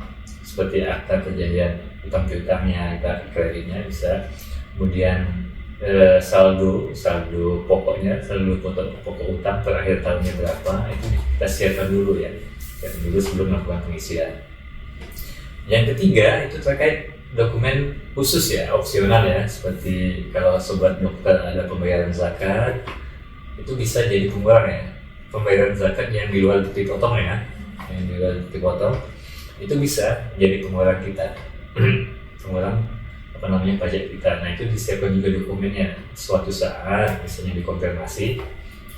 seperti akta perjanjian utang piutangnya, akta kreditnya bisa. Kemudian saldo pokoknya, saldo pokok utang per akhir tahunnya berapa, itu kita siapkan dulu ya, sebelum melakukan pengisian. Yang ketiga itu terkait dokumen khusus ya, opsional ya, seperti kalau sobat dokter ada pembayaran zakat, itu bisa jadi pengurang ya. Pembayaran zakat yang di luar bukti potong ya, yang di luar bukti potong itu bisa jadi pengurang kita, pengurang pajak kita. Nah itu disiapkan juga dokumennya. Suatu saat misalnya dikonfirmasi,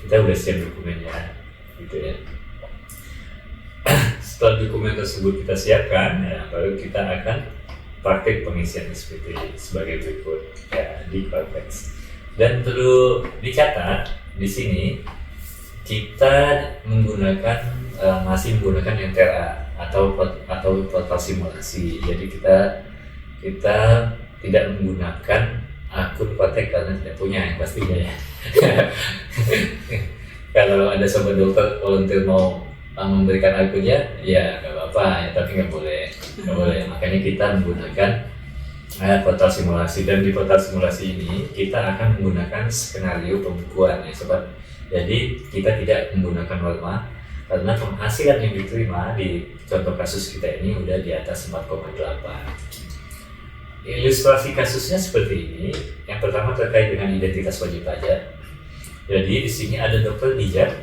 kita udah siap dokumennya, gitu ya. Setelah dokumen tersebut kita siapkan, ya, baru kita akan praktik pengisian SPT sebagai berikut ya, di Cortex. Dan perlu dicatat di sini kita masih menggunakan NTRA atau portal simulasi. Jadi kita tidak menggunakan akun Cortex karena tidak punya yang pastinya ya. Kalau ada sobat dokter volunteer mau memberikan akunnya, ya nggak apa-apa ya, tapi nggak boleh. Makanya kita menggunakan portal simulasi, dan di portal simulasi ini kita akan menggunakan skenario pembukuan ya sobat. Jadi kita tidak menggunakan norma karena penghasilan yang diterima di contoh kasus kita ini udah di atas 4,8. Ilustrasi kasusnya seperti ini. Yang pertama terkait dengan identitas wajib pajak. Jadi di sini ada Dr. Bijak,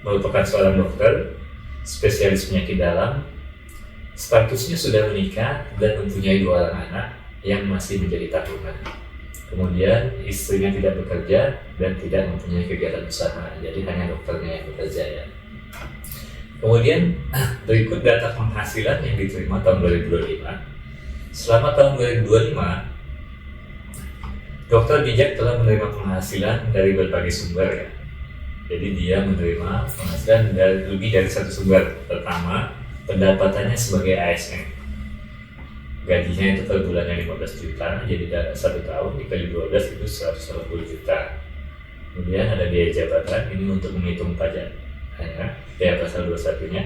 merupakan seorang dokter spesialis penyakit dalam, statusnya sudah menikah dan mempunyai 2 orang anak yang masih menjadi tabungan. Kemudian istrinya tidak bekerja dan tidak mempunyai kegiatan usaha, jadi hanya dokternya yang bekerja ya. Kemudian berikut data penghasilan yang diterima tahun 2025. Selama tahun 2025, Dr. Bijak telah menerima penghasilan dari berbagai sumber ya. Jadi dia menerima penghasilan dari lebih dari satu sumber. Pertama, pendapatannya sebagai ASN. Gajinya itu per bulannya 15 juta, jadi dalam 1 tahun dikali 12 itu 180 juta. Kemudian ada biaya jabatan, ini untuk menghitung pajak. Biaya pasal 21-nya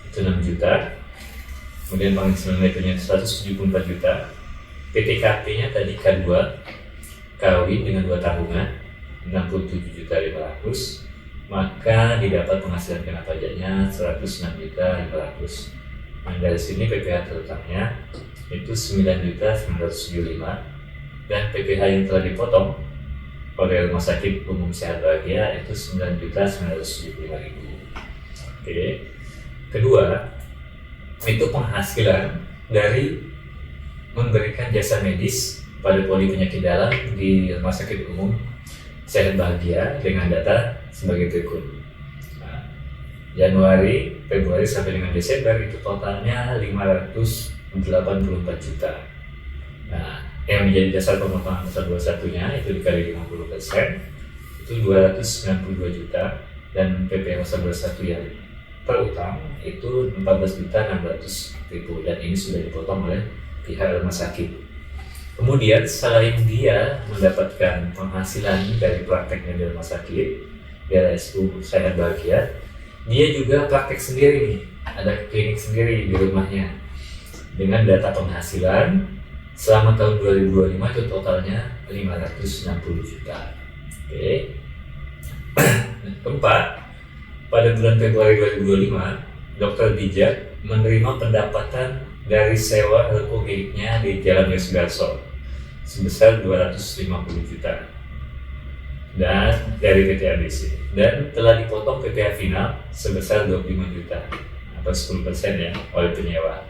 itu 6 juta. Kemudian penghasilan netonya 174 juta. PTKP-nya tadi K2, kawin dengan 2 tabungan, 67.500.000. Maka didapat penghasilan kena pajaknya 106.500.000. Nah, dari sini PPh terutangnya itu 9.975.000 dan PPh yang telah dipotong oleh Rumah Sakit Umum Sehat Bahagia itu 9.975.000. Oke. Kedua, itu penghasilan dari memberikan jasa medis pada poli penyakit dalam di Rumah Sakit Umum Sehat Bahagia dengan data sebagai berikut. Nah, Januari, Februari sampai dengan Desember itu totalnya 584 juta. Nah, yang menjadi dasar pemotongan pasal 21-nya itu dikali 50% itu 292 juta, dan PPh pasal 21 yang terutang itu 14.600.000, dan ini sudah dipotong oleh pihak rumah sakit. Kemudian selain dia mendapatkan penghasilan dari prakteknya di rumah sakit, di RSU Sehat Bahagia, dia juga praktek sendiri nih, ada klinik sendiri di rumahnya dengan data penghasilan selama tahun 2025 itu totalnya 560 juta. Oke. Keempat, pada bulan Februari 2025, Dr. Bijak menerima pendapatan dari sewa ruko miliknya di Jalan Yosudarso sebesar 250 juta dan dari PT ABC, dan telah dipotong PPh final sebesar 25 juta atau 10% ya oleh penyewa.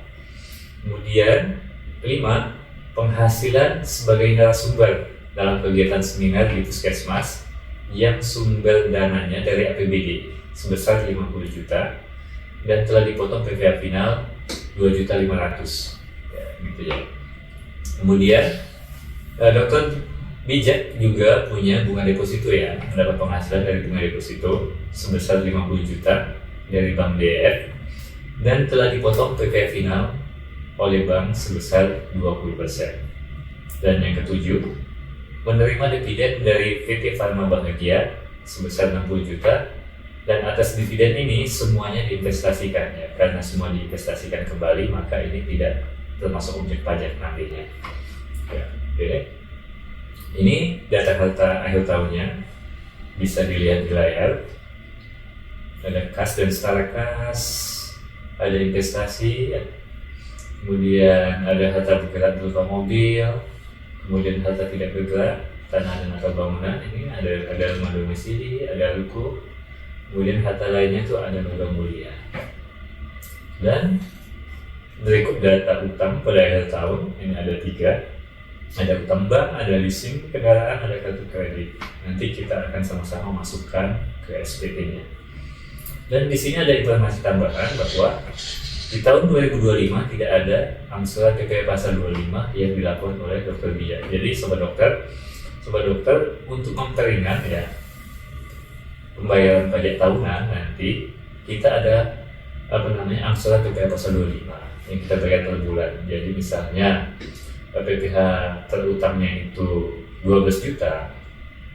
Kemudian kelima, penghasilan sebagai narasumber dalam kegiatan seminar di Puskesmas yang sumber dananya dari APBD sebesar 50 juta dan telah dipotong PPh final 2.500.000 ya, gitu ya. Kemudian Dr. Bijak juga punya bunga deposito ya, mendapat penghasilan dari bunga deposito sebesar 50 juta dari Bank DF dan telah dipotong PPh final oleh bank sebesar 20%. Dan yang ketujuh, menerima dividen dari PT Farma Bahagia sebesar 60 juta, dan atas dividen ini semuanya diinvestasikan ya, karena semua diinvestasikan kembali maka ini tidak termasuk objek pajak nantinya. Ya, oke. Ini data harta akhir tahunnya, bisa dilihat di layar. Ada kas dan setara kas, ada investasi, kemudian ada harta bergerak berupa mobil, kemudian harta tidak bergerak, tanah dan atau bangunan. Ini ada rumah domisili, ada ruko, kemudian harta lainnya itu ada logam mulia. Dan berikut data utang pada akhir tahun, ini ada 3. Ada utang bank, ada leasing kendaraan, ada kartu kredit. Nanti kita akan sama-sama masukkan ke SPT-nya. Dan di sini ada informasi tambahan bahwa di tahun 2025 tidak ada angsuran PPh pasal 25 yang dilakukan oleh Dr. Dia. Jadi sobat dokter untuk memperingan ya pembayaran pajak tahunan, nanti kita ada angsuran PPh pasal 25 yang kita bayar per bulan. Jadi misalnya PPh terutangnya itu 12 juta,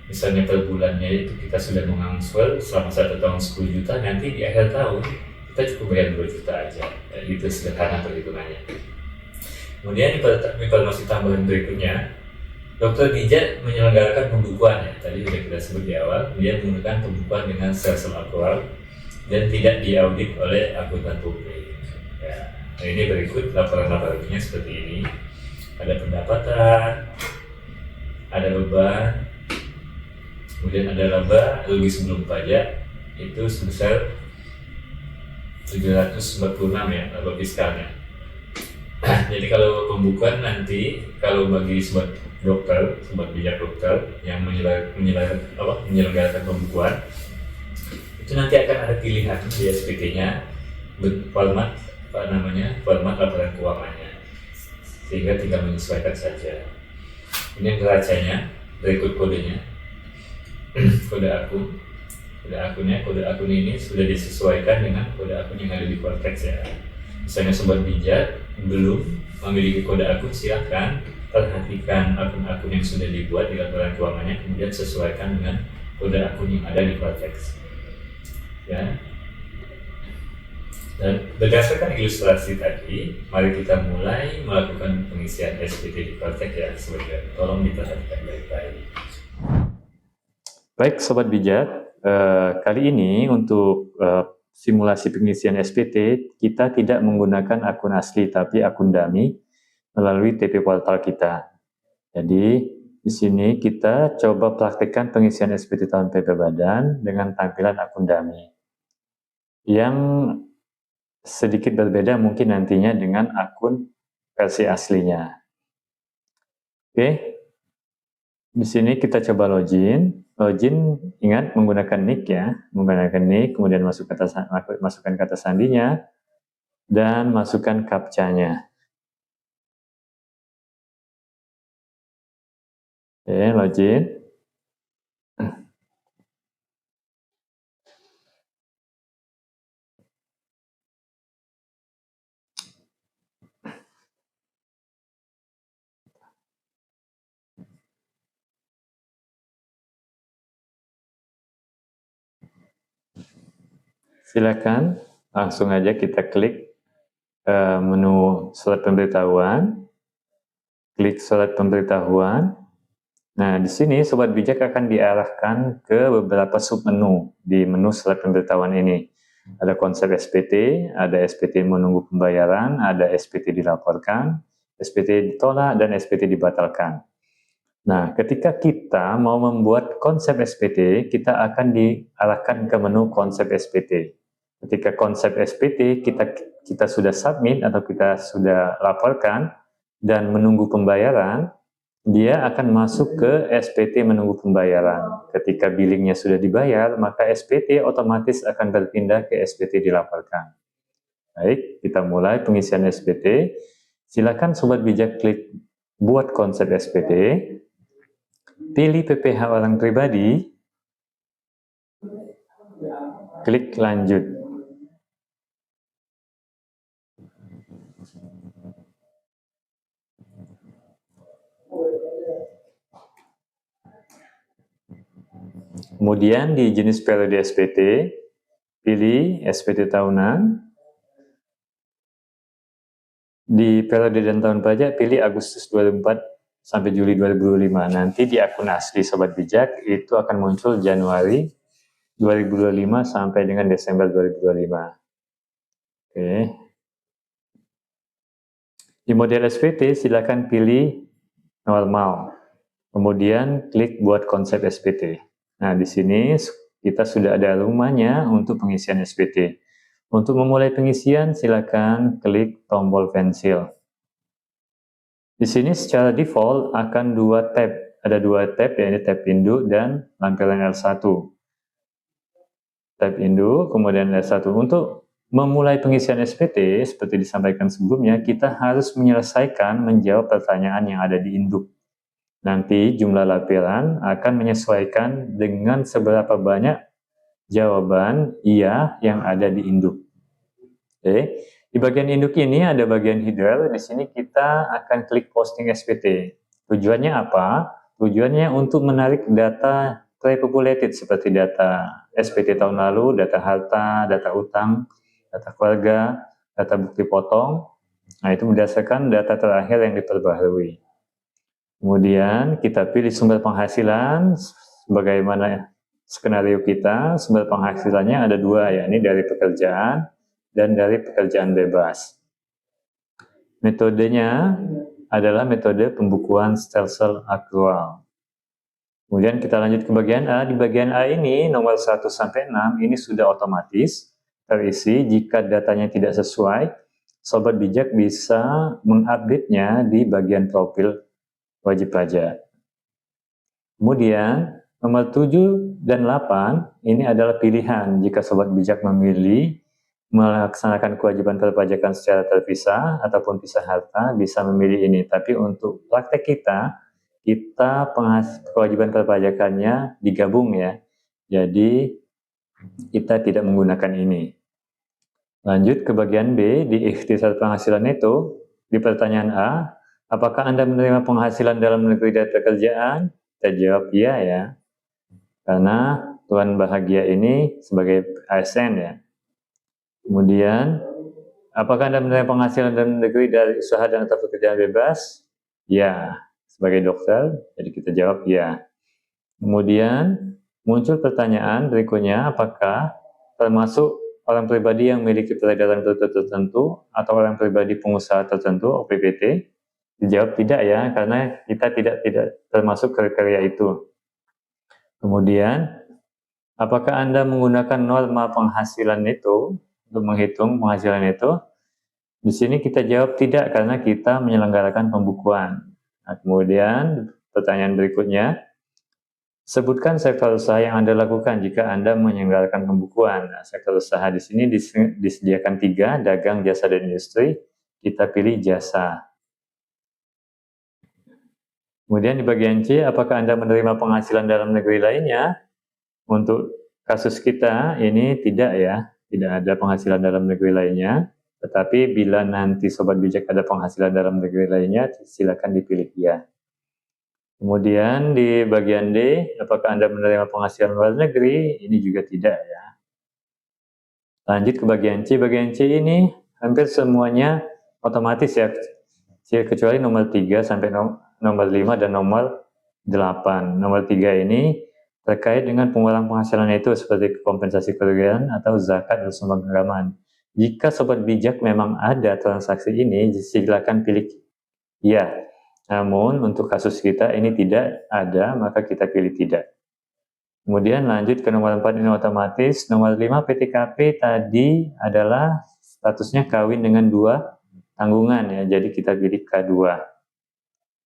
misalnya per bulannya itu kita sudah mengangsur selama 1 tahun 10 juta, nanti di akhir tahun kita cukup bayar 2 juta aja. Itu sederhana perhitungannya. Kemudian informasi tambahan berikutnya, Dr. Dija menyelenggarakan pembukuan ya, tadi sudah kita sebut di awal. Dia menggunakan pembukuan dengan sel-sel aktual dan tidak diaudit oleh akuntan publik ya. Nah, ini berikut laporan-laporannya seperti ini. Ada pendapatan, ada beban, kemudian ada laba rugi sebelum pajak, itu sebesar 746 ya laba fiskalnya. Jadi kalau pembukuan nanti, kalau bagi sobat dokter, sobat bijak dokter yang menyelenggarakan pembukuan, itu nanti akan ada pilihan di SPT-nya format format laporan keuangannya, sehingga tinggal menyesuaikan saja. Ini neracanya, berikut kodenya. Kode akun ini sudah disesuaikan dengan kode akun yang ada di konteks ya. Misalnya sobat bijak belum memiliki kode akun, silakan perhatikan akun-akun yang sudah dibuat di laporan keuangannya, kemudian sesuaikan dengan kode akun yang ada di konteks ya. Dan berdasarkan ilustrasi tadi, mari kita mulai melakukan pengisian SPT di konteks ya. Tolong diperhatikan baik-baik. Baik sobat bijak, kali ini untuk simulasi pengisian SPT kita tidak menggunakan akun asli tapi akun dummy melalui TP portal kita. Jadi di sini kita coba praktekkan pengisian SPT tahun PP Badan dengan tampilan akun dummy yang sedikit berbeda mungkin nantinya dengan akun versi aslinya. Oke, di sini kita coba login, ingat menggunakan nick ya, kemudian masukkan kata sandinya dan masukkan captcha-nya. Oke, login. Silakan langsung aja kita klik menu surat pemberitahuan, klik surat pemberitahuan. Nah, di sini sobat bijak akan diarahkan ke beberapa submenu di menu surat pemberitahuan ini. Ada konsep SPT, ada SPT menunggu pembayaran, ada SPT dilaporkan, SPT ditolak, dan SPT dibatalkan. Nah, ketika kita mau membuat konsep SPT, kita akan diarahkan ke menu konsep SPT. Ketika konsep SPT kita sudah submit atau kita sudah laporkan dan menunggu pembayaran, dia akan masuk ke SPT menunggu pembayaran. Ketika billingnya sudah dibayar, maka SPT otomatis akan berpindah ke SPT dilaporkan. Baik, kita mulai pengisian SPT. Silakan sobat bijak klik buat konsep SPT, pilih PPh orang pribadi, klik lanjut. Kemudian di jenis periode SPT, pilih SPT tahunan. Di periode dan tahun pajak, pilih Agustus 2004 sampai Juli 2025. Nanti di akun asli Sobat Bijak itu akan muncul Januari 2025 sampai dengan Desember 2025. Oke. Di model SPT silakan pilih normal. Kemudian klik buat konsep SPT. Nah, di sini kita sudah ada rumahnya untuk pengisian SPT. Untuk memulai pengisian, silakan klik tombol pensil. Di sini secara default akan dua tab. Ada dua tab, yaitu tab induk dan lampiran L1. Tab induk, kemudian L1. Untuk memulai pengisian SPT, seperti disampaikan sebelumnya, kita harus menyelesaikan menjawab pertanyaan yang ada di induk. Nanti jumlah lampiran akan menyesuaikan dengan seberapa banyak jawaban iya yang ada di induk. Oke. Di bagian induk ini ada bagian header. Di sini kita akan klik posting SPT. Tujuannya apa? Tujuannya untuk menarik data pre-populated seperti data SPT tahun lalu, data harta, data utang, data keluarga, data bukti potong. Nah, itu berdasarkan data terakhir yang diperbaharui. Kemudian kita pilih sumber penghasilan. Bagaimana skenario kita? Sumber penghasilannya ada dua, yakni dari pekerjaan dan dari pekerjaan bebas. Metodenya adalah metode pembukuan Stellar akrual. Kemudian kita lanjut ke bagian A. Di bagian A ini nomor 1 sampai 6 ini sudah otomatis terisi. Jika datanya tidak sesuai, Sobat Bijak bisa mengupdate-nya di bagian profil wajib pajak. Kemudian nomor 7 dan 8 ini adalah pilihan. Jika Sobat Bijak memilih melaksanakan kewajiban perpajakan secara terpisah ataupun pisah harta, bisa memilih ini. Tapi untuk praktek kita kewajiban perpajakannya digabung ya. Jadi kita tidak menggunakan ini. Lanjut ke bagian B, di ikhtisar penghasilan itu, di pertanyaan A, apakah Anda menerima penghasilan dalam negeri dan pekerjaan? Kita jawab iya ya. Karena Tuan Bahagia ini sebagai ASN ya. Kemudian, apakah Anda menerima penghasilan dalam negeri dari usaha dan atau pekerjaan bebas? Ya, sebagai dokter, jadi kita jawab ya. Kemudian, muncul pertanyaan berikutnya, apakah termasuk orang pribadi yang memiliki peredaran tertentu atau orang pribadi pengusaha tertentu, OPPT? Dijawab tidak ya, karena kita tidak termasuk kriteria itu. Kemudian, apakah Anda menggunakan norma penghasilan itu untuk menghitung penghasilan itu? Di sini kita jawab tidak karena kita menyelenggarakan pembukuan. Nah, kemudian pertanyaan berikutnya, sebutkan sektor usaha yang Anda lakukan jika Anda menyelenggarakan pembukuan. Nah, sektor usaha di sini disediakan 3, dagang, jasa, dan industri. Kita pilih jasa. Kemudian di bagian C, apakah Anda menerima penghasilan dalam negeri lainnya? Untuk kasus kita ini tidak ya. Tidak ada penghasilan dalam negeri lainnya, tetapi bila nanti Sobat Bijak ada penghasilan dalam negeri lainnya, silakan dipilih ya. Kemudian di bagian D, apakah Anda menerima penghasilan luar negeri? Ini juga tidak ya. Lanjut ke bagian C. Bagian C ini hampir semuanya otomatis ya, kecuali nomor 3 sampai nomor 5 dan nomor 8. Nomor 3 ini terkait dengan pengurangan penghasilan itu seperti kompensasi kerugian atau zakat dan sumbang keagamaan. Jika Sobat Bijak memang ada transaksi ini, silakan pilih ya. Namun untuk kasus kita ini tidak ada, maka kita pilih tidak. Kemudian lanjut ke nomor 4 ini otomatis. Nomor 5 PTKP tadi adalah statusnya kawin dengan 2 tanggungan ya, jadi kita pilih K2.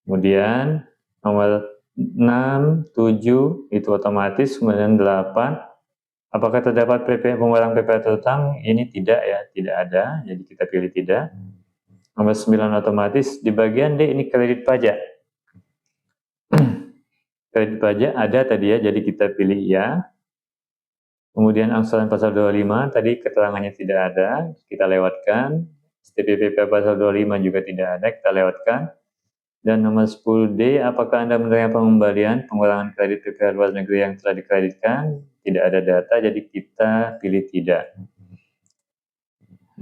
Kemudian nomor 6, 7 itu otomatis. Kemudian 8, apakah terdapat pengurangan PPh terutang? Ini tidak ya, tidak ada, jadi kita pilih tidak. Nomor 9 otomatis. Di bagian D ini kredit pajak. Kredit pajak ada tadi ya, jadi kita pilih ya. Kemudian angsuran pasal 25 tadi keterangannya tidak ada, kita lewatkan. STPPP pasal 25 juga tidak ada, kita lewatkan. Dan nomor 10D, apakah Anda menerima pengembalian pengurangan kredit PPh luar negeri yang telah dikreditkan? Tidak ada data, jadi kita pilih tidak.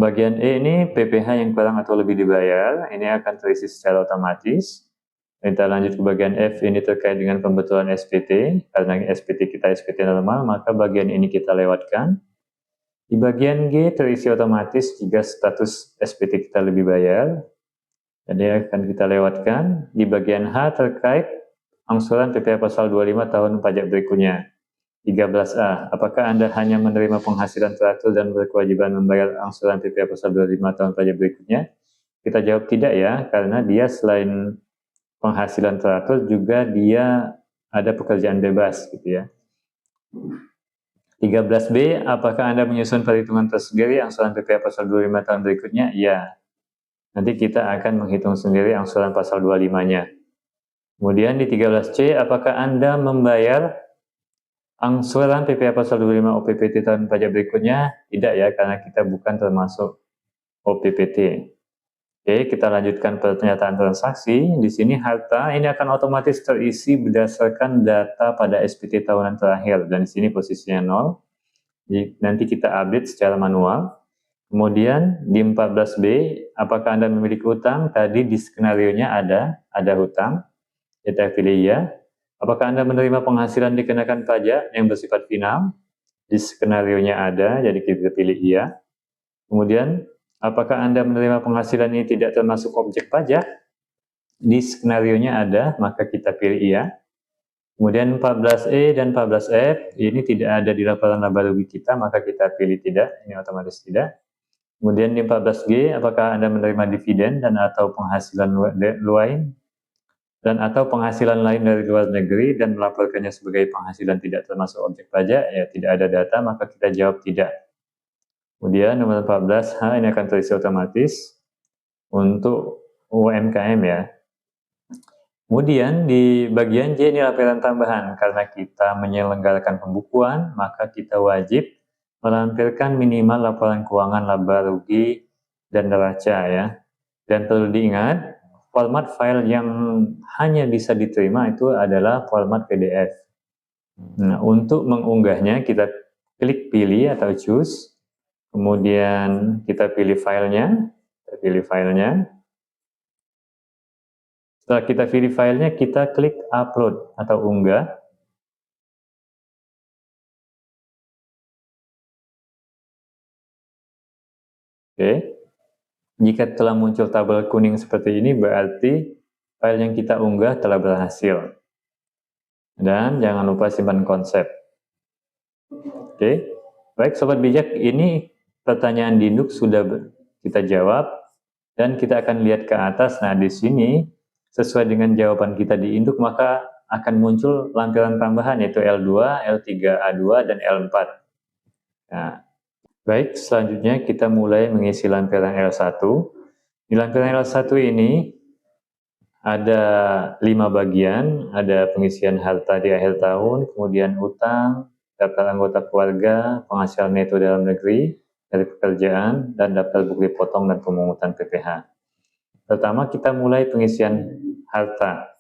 Bagian E ini PPh yang kurang atau lebih dibayar, ini akan terisi secara otomatis. Kita lanjut ke bagian F, ini terkait dengan pembetulan SPT. Karena SPT kita SPT normal, maka bagian ini kita lewatkan. Di bagian G terisi otomatis jika status SPT kita lebih bayar, jadi akan kita lewatkan. Di bagian H terkait angsuran PPh pasal 25 tahun pajak berikutnya. 13A, apakah Anda hanya menerima penghasilan teratur dan berkewajiban membayar angsuran PPh pasal 25 tahun pajak berikutnya? Kita jawab tidak ya, karena dia selain penghasilan teratur juga dia ada pekerjaan bebas gitu ya. 13B, apakah Anda menyusun perhitungan tersendiri angsuran PPh pasal 25 tahun berikutnya? Iya. Nanti kita akan menghitung sendiri angsuran pasal 25-nya. Kemudian di 13C, apakah Anda membayar angsuran PPh pasal 25 OPPT tahun pajak berikutnya? Tidak ya, karena kita bukan termasuk OPPT. Oke, kita lanjutkan pernyataan transaksi. Di sini harta ini akan otomatis terisi berdasarkan data pada SPT tahunan terakhir, dan di sini posisinya 0. Jadi, nanti kita update secara manual. Kemudian di 14B, apakah Anda memiliki utang? Tadi di skenarionya ada hutang. Kita pilih ya. Apakah Anda menerima penghasilan dikenakan pajak yang bersifat final? Di skenarionya ada, jadi kita pilih iya. Kemudian apakah Anda menerima penghasilan ini tidak termasuk objek pajak? Di skenarionya ada, maka kita pilih iya. Kemudian 14E dan 14F, ini tidak ada di laporan laba rugi kita, maka kita pilih tidak, ini otomatis tidak. Kemudian di 14G, apakah Anda menerima dividen dan atau penghasilan lain dari luar negeri dan melaporkannya sebagai penghasilan tidak termasuk objek pajak? Ya, tidak ada data, maka kita jawab tidak. Kemudian nomor 14H ini akan terisi otomatis untuk UMKM ya. Kemudian di bagian J ini laporan tambahan. Karena kita menyelenggarakan pembukuan, maka kita wajib melampirkan minimal laporan keuangan laba rugi dan neraca ya. Dan perlu diingat, format file yang hanya bisa diterima itu adalah format PDF. Nah, untuk mengunggahnya kita klik pilih atau choose. Kemudian kita pilih filenya, Setelah kita pilih filenya, kita klik upload atau unggah. Oke. Jika telah muncul tabel kuning seperti ini, berarti file yang kita unggah telah berhasil. Dan jangan lupa simpan konsep. Oke. Baik Sobat Bijak, ini pertanyaan di Induk sudah kita jawab, dan kita akan lihat ke atas. Nah, di sini sesuai dengan jawaban kita di Induk, maka akan muncul lampiran tambahan yaitu L2, L3A2, dan L4. Nah, baik, selanjutnya kita mulai mengisi lampiran L1. Di lampiran L1 ini ada 5 bagian, ada pengisian harta di akhir tahun, kemudian utang, daftar anggota keluarga, penghasilan neto dalam negeri dari pekerjaan, dan daftar bukti potong dan pemungutan PPh. Pertama kita mulai pengisian harta.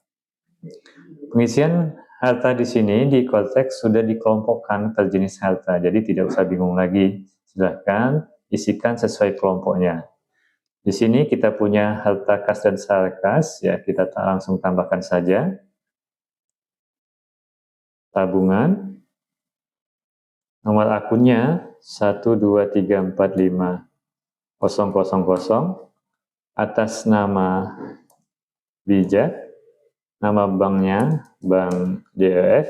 Pengisian harta di sini di konteks sudah dikelompokkan per jenis harta, jadi tidak usah bingung lagi. Silahkan isikan sesuai kelompoknya. Di sini kita punya harta kas dan sarkas, ya kita langsung tambahkan saja. Tabungan. Nomor akunnya 123450000 atas nama Bijak, nama banknya Bank DEF,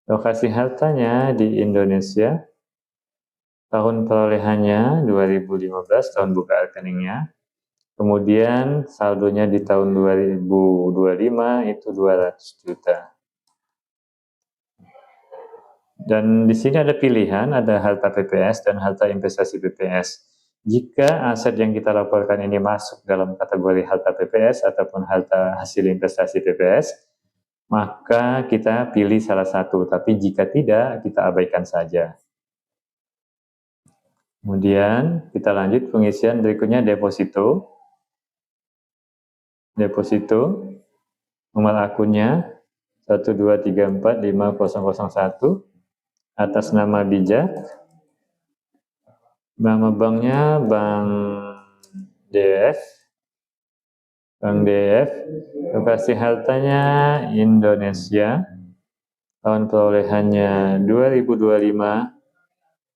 lokasi hartanya di Indonesia, tahun perolehannya 2015, tahun buka rekeningnya, kemudian saldonya di tahun 2025 itu 200 juta. Dan di sini ada pilihan, ada harta PPS dan harta investasi PPS. Jika aset yang kita laporkan ini masuk dalam kategori harta PPS ataupun harta hasil investasi PPS, maka kita pilih salah satu. Tapi jika tidak, kita abaikan saja. Kemudian kita lanjut pengisian berikutnya deposito. Deposito, nomor akunnya 123450001. Atas nama Bijak, Nama banknya Bank DF. Bank DF. Lokasi hartanya Indonesia. Tahun perolehannya 2025.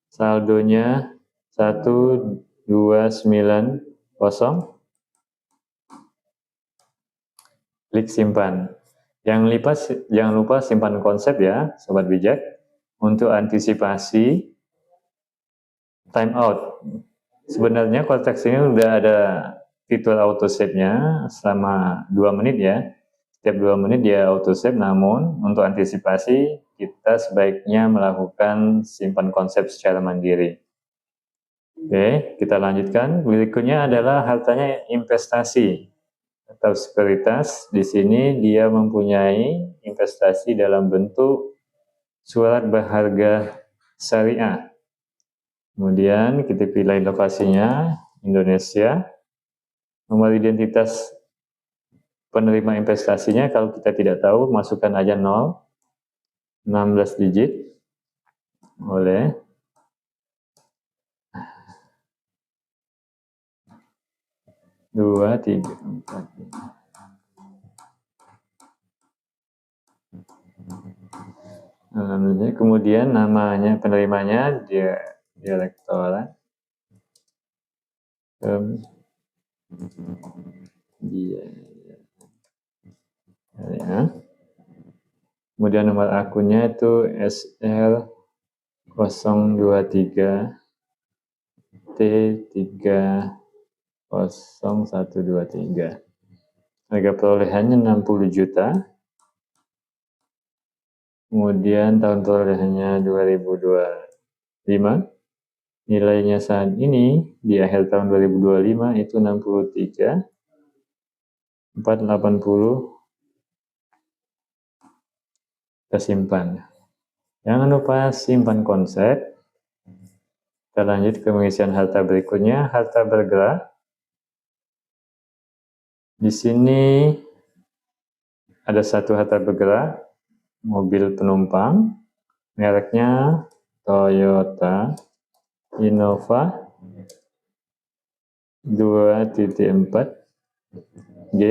Saldonya 1290. Klik simpan. Jangan lupa simpan konsep ya, sobat bijak, untuk antisipasi timeout. Sebenarnya konteks ini udah ada fitur auto save-nya selama 2 menit ya. Setiap 2 menit dia auto save, namun untuk antisipasi kita sebaiknya melakukan simpan konsep secara mandiri. Oke, kita lanjutkan. Berikutnya adalah hartanya investasi atau sekuritas. Di sini dia mempunyai investasi dalam bentuk surat berharga syariah. Kemudian kita pilih lokasinya Indonesia. Nomor identitas penerima investasinya kalau kita tidak tahu, masukkan aja 0, 16 digit. Boleh. Dua, tiga, empat. Kemudian namanya penerimanya dia direktorat. Dia ya. Kemudian nomor akunnya itu SL 023 T30123. Harga perolehannya 60 juta. Kemudian tahun perolehannya 2025. Nilainya saat ini di akhir tahun 2025 itu 63.480. Kita simpan. Jangan lupa simpan konsep. Kita lanjut ke pengisian harta berikutnya, harta bergerak. Di sini ada satu harta bergerak, mobil penumpang, mereknya Toyota Innova 2.4 G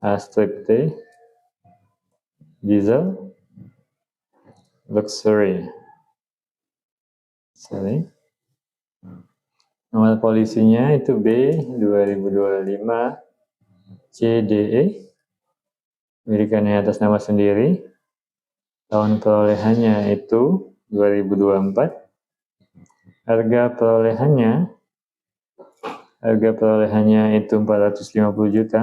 A-T diesel luxury. Nomor polisinya itu B 2025 CDE. Milikannya atas nama sendiri. Tahun perolehannya itu 2024. Harga perolehannya itu 450 juta.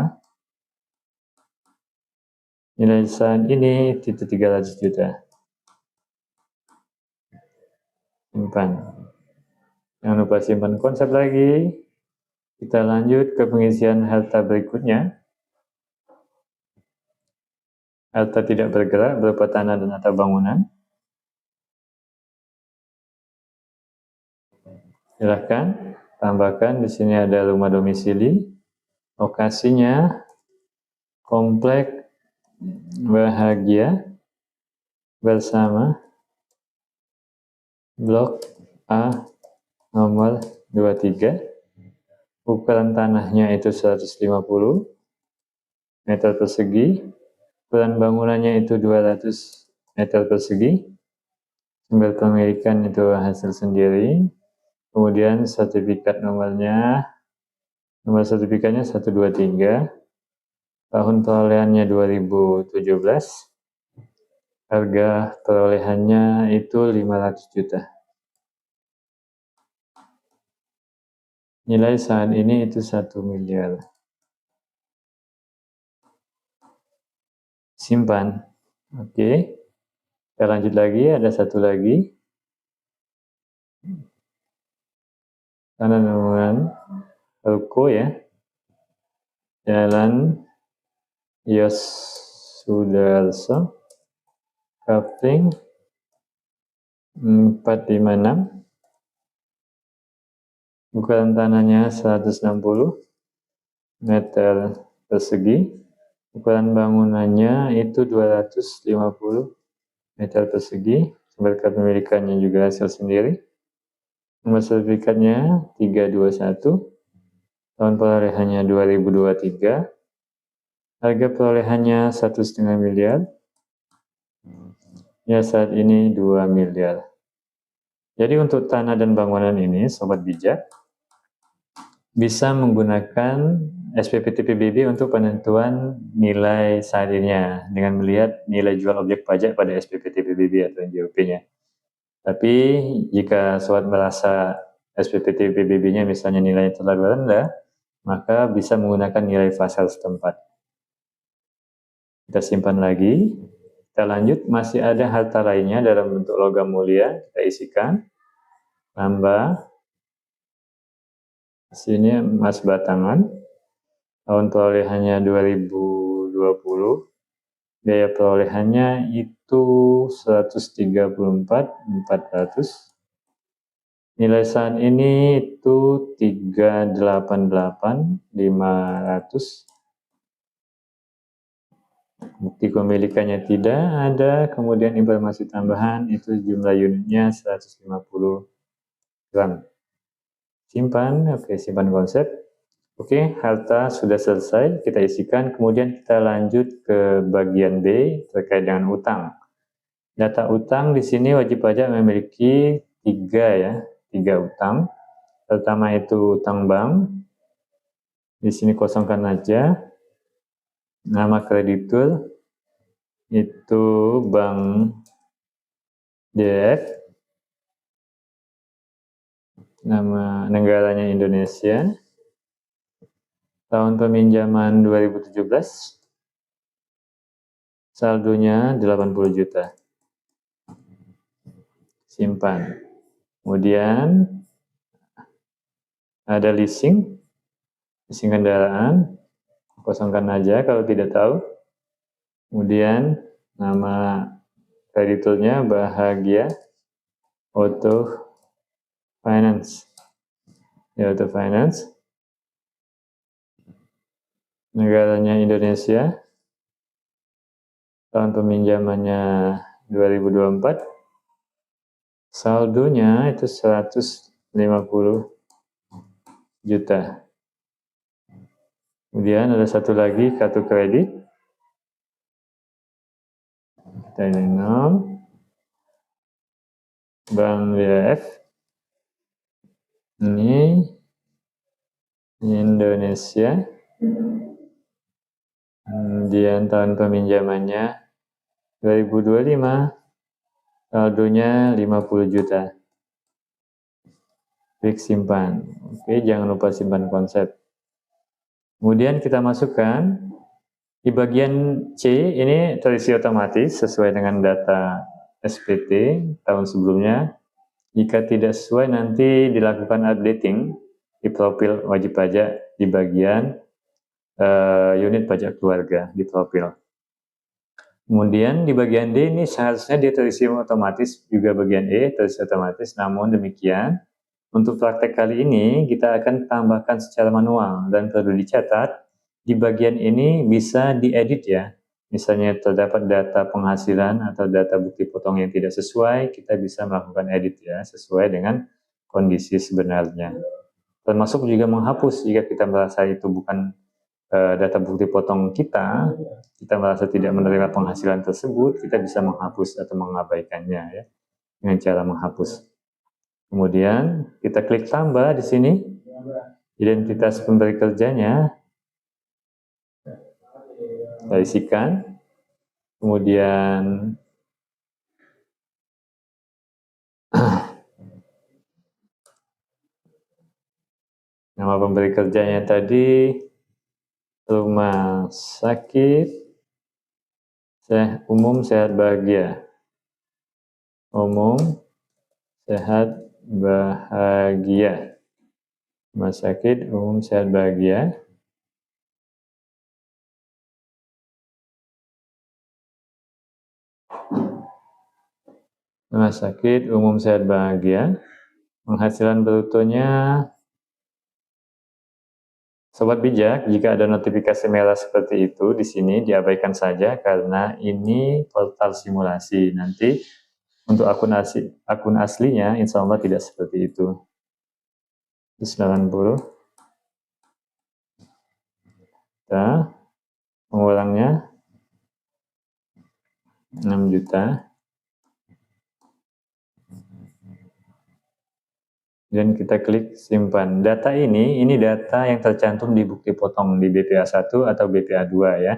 Nilai saat ini itu 300 juta. Simpan. Jangan lupa simpan konsep lagi. Kita lanjut ke pengisian harta berikutnya. Harta tidak bergerak berupa tanah dan atau bangunan. Silahkan tambahkan. Di sini ada rumah domisili. Lokasinya Komplek Bahagia Bersama Blok A nomor 23. Ukuran tanahnya itu 150 meter persegi. Ukuran bangunannya itu 200 meter persegi. Sumber pemilikan itu hasil sendiri. Kemudian sertifikat nomor sertifikatnya 123. Tahun perolehannya 2017. Harga perolehannya itu 500 juta. Nilai saat ini itu 1 miliar. Simpan. Oke. Kita lanjut lagi, ada satu lagi. Tanah bangunan ruko ya. Jalan Yosudarso Kavling 456. Ukuran tanahnya 160 meter persegi. Ukuran bangunannya itu 250 meter persegi. Sumber kepemilikannya juga hasil sendiri. Nomor sertifikatnya 321, tahun perolehannya 2023, harga perolehannya 1,5 miliar, ya saat ini 2 miliar. Jadi untuk tanah dan bangunan ini, sobat bijak, bisa menggunakan SPPT PBB untuk penentuan nilai saat ininya dengan melihat nilai jual objek pajak pada SPPT PBB atau NJOP-nya. Tapi jika sobat merasa SPPT PBB-nya misalnya nilai terlalu rendah, maka bisa menggunakan nilai pasar setempat. Kita simpan lagi. Kita lanjut, masih ada harta lainnya dalam bentuk logam mulia, kita isikan. Tambah. Sini emas batangan. Tahun perolehannya 2020. Biaya perolehannya itu 134.400. Nilai saat ini itu 388.500. Bukti kepemilikannya tidak ada, kemudian informasi tambahan itu jumlah unitnya 150 gram. Simpan, oke, simpan konsep. Oke, harta sudah selesai, kita isikan, kemudian kita lanjut ke bagian B terkait dengan utang. Data utang di sini wajib pajak memiliki 3 utang. Pertama itu utang bank. Di sini kosongkan aja. Nama kreditur itu Bank DF. Nama negaranya Indonesia. Tahun peminjaman 2017. Saldonya 80 juta. Simpan. Kemudian ada leasing kendaraan. Kosongkan aja kalau tidak tahu. Kemudian nama krediturnya Bahagia Auto Finance. Ya, Auto Finance. Negaranya Indonesia. Tahun peminjamannya 2024. Saldonya itu 150 juta. Kemudian ada satu lagi kartu kredit. Kita ini Bank BF. Ini Indonesia. Kemudian tahun peminjamannya 2025. Saldonya 50 juta. Klik simpan. Oke, jangan lupa simpan konsep. Kemudian kita masukkan di bagian C, ini terisi otomatis sesuai dengan data SPT tahun sebelumnya. Jika tidak sesuai, nanti dilakukan updating di profil wajib pajak di bagian unit pajak keluarga di profil. Kemudian di bagian D ini seharusnya dia terisi otomatis, juga bagian E terisi otomatis, namun demikian untuk praktek kali ini kita akan tambahkan secara manual dan perlu dicatat di bagian ini bisa diedit ya. Misalnya terdapat data penghasilan atau data bukti potong yang tidak sesuai, kita bisa melakukan edit ya sesuai dengan kondisi sebenarnya. Termasuk juga menghapus jika kita merasa itu bukan data bukti potong kita merasa tidak menerima penghasilan tersebut, kita bisa menghapus atau mengabaikannya ya dengan cara menghapus. Kemudian kita klik tambah di sini, identitas pemberi kerjanya kita isikan, kemudian nama pemberi kerjanya tadi Rumah Sakit Umum Sehat Bahagia, Umum Sehat Bahagia, Rumah Sakit Umum Sehat Bahagia. Rumah Sakit Umum Sehat Bahagia. Penghasilan brutonya, Sobat bijak, jika ada notifikasi merah seperti itu di sini diabaikan saja karena ini portal simulasi. Nanti untuk akun aslinya insya Allah tidak seperti itu. 90 juta, pengulangnya 6 juta, dan kita klik simpan. Data ini data yang tercantum di bukti potong di BPA1 atau BPA2 ya.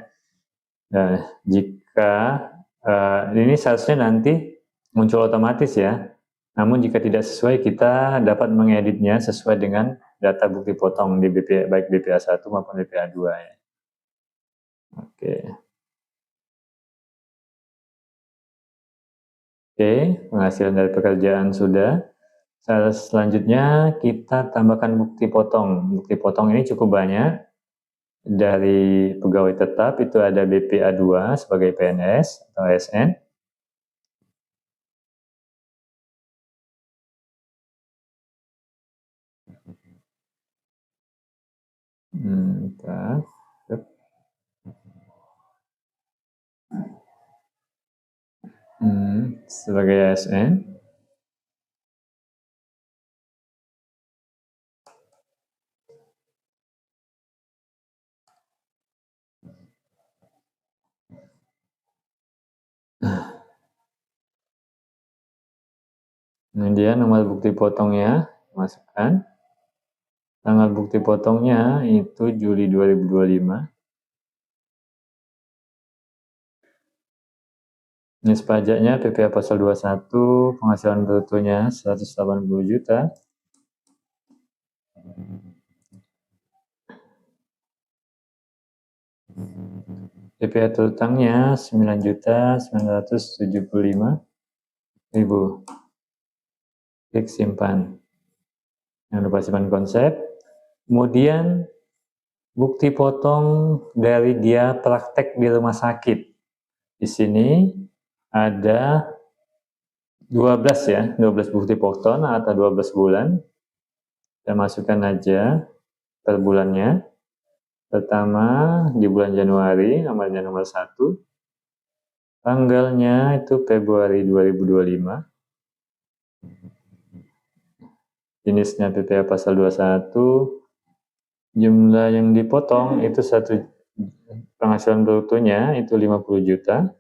Nah, jika ini seharusnya nanti muncul otomatis ya. Namun jika tidak sesuai, kita dapat mengeditnya sesuai dengan data bukti potong di baik BPA1 maupun BPA2 ya. Oke, penghasilan dari pekerjaan sudah. Selanjutnya kita tambahkan bukti potong. Bukti potong ini cukup banyak. Dari pegawai tetap itu ada BPA2 sebagai PNS atau ASN. Sebagai ASN. Kemudian nomor bukti potongnya masukkan. Tanggal bukti potongnya itu Juli 2025. Jenis pajaknya PPh pasal 21, penghasilan brutonya 180 juta. PPh terutangnya 9.975.000. Klik simpan. Jangan lupa simpan konsep. Kemudian bukti potong dari dia praktek di rumah sakit. Di sini ada 12 ya, 12 bukti potong atau 12 bulan. Kita masukkan aja per bulannya. Pertama di bulan Januari, nomornya nomor 1. Tanggalnya itu Februari 2025. Jenisnya PPh pasal 21. Jumlah yang dipotong itu penghasilan brutonya itu 50 juta.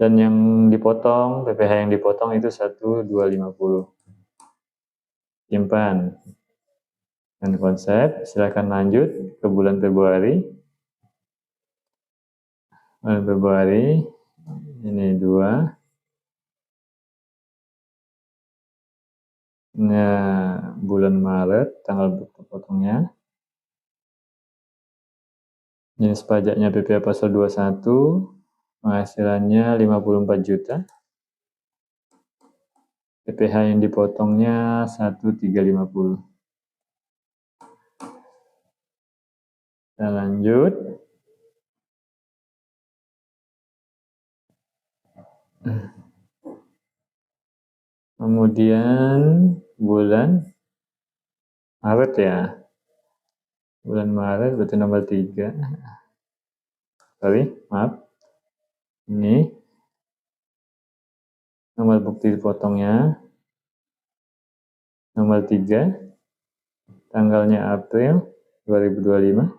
Dan yang dipotong, PPh yang dipotong itu 1.250. Simpan. Dan konsep, silakan lanjut ke bulan Februari. Bulan Februari, ini 2. Nah, bulan Maret, tanggal bukti potongnya. Jenis pajaknya PPh pasal 21, penghasilannya 54 juta. PPh yang dipotongnya 1.350. Kita lanjut. Kemudian bulan Maret ya. Bulan Maret berarti nomor 3. Maaf. Ini nomor bukti potongnya. Nomor 3. Tanggalnya April 2025.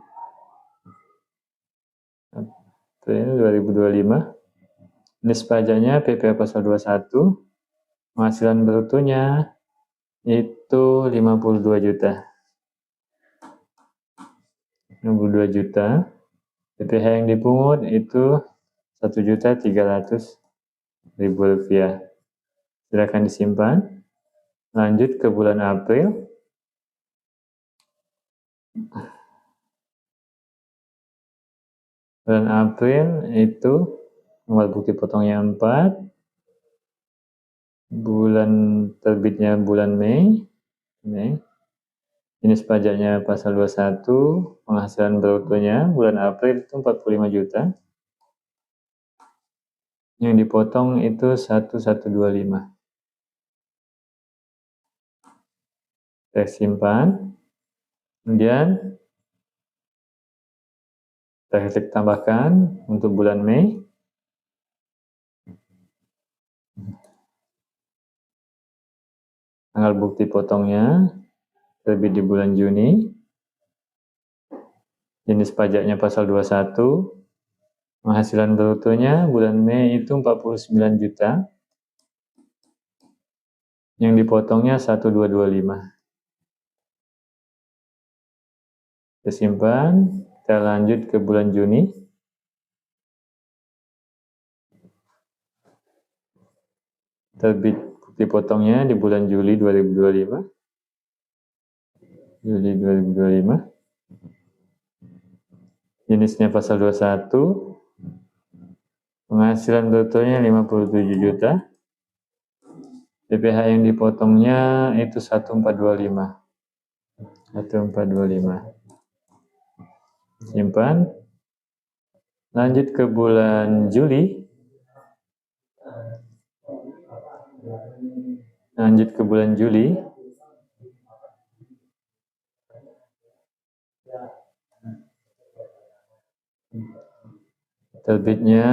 Jenis pajaknya PPh pasal 21. Penghasilan brutonya itu 52 juta. 52 juta. PPh yang dipungut itu 1.300.000 rupiah. Silakan disimpan. Lanjut ke bulan April. Bulan April itu nomor bukti potongnya 4. Bulan terbitnya bulan Mei. Jenis pajaknya pasal 21. Penghasilan brutonya bulan April itu 45 juta. Yang dipotong itu 1.125. Kita simpan. Kemudian kita klik tambahkan untuk bulan Mei. Tanggal bukti potongnya terbit di bulan Juni. Jenis pajaknya pasal 21. Penghasilan brutonya bulan Mei itu 49 juta. Yang dipotongnya 1225. Kita simpan, kita lanjut ke bulan Juni. Terbit bukti potongnya di bulan Juli 2025. Juli 2025. Jenisnya pasal 21. Penghasilan brutonya 57 juta. PPh yang dipotongnya itu 1425. 1425. Simpan. Lanjut ke bulan Juli. Terbitnya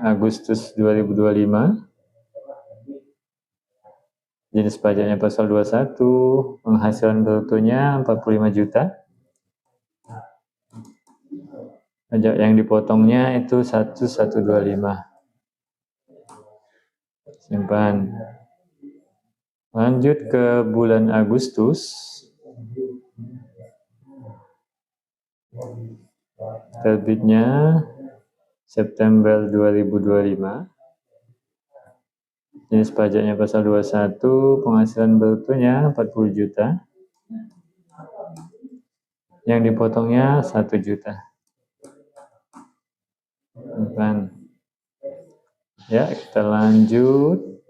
Agustus 2025. Jenis pajaknya pasal 21. Penghasilan brutonya 45 juta. Pajak yang dipotongnya itu 1125. Simpan. Lanjut ke bulan Agustus. Terbitnya September 2025. Jenis pajaknya pasal 21. Penghasilan brutonya 40 juta. Yang dipotongnya 1 juta. Simpan. Ya, kita lanjut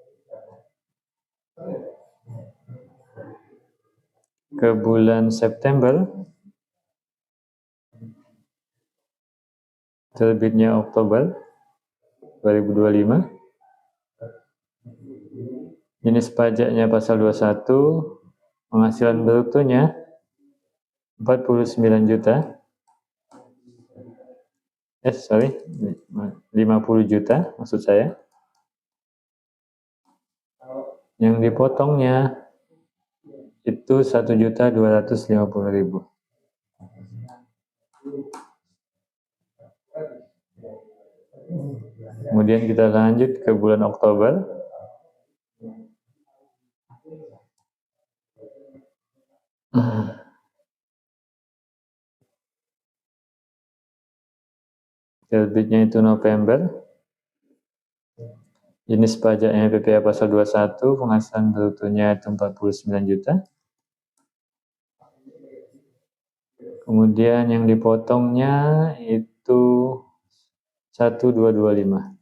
ke bulan September. Terbitnya Oktober 2025. Jenis pajaknya pasal 21. Penghasilan brutonya 49 juta. 50 juta maksud saya. Yang dipotongnya itu 1.250.000. Kemudian kita lanjut ke bulan Oktober. Terbitnya itu November. Jenis pajaknya PPh pasal 21. Penghasilan brutonya itu 49 juta. Kemudian yang dipotongnya itu 1225.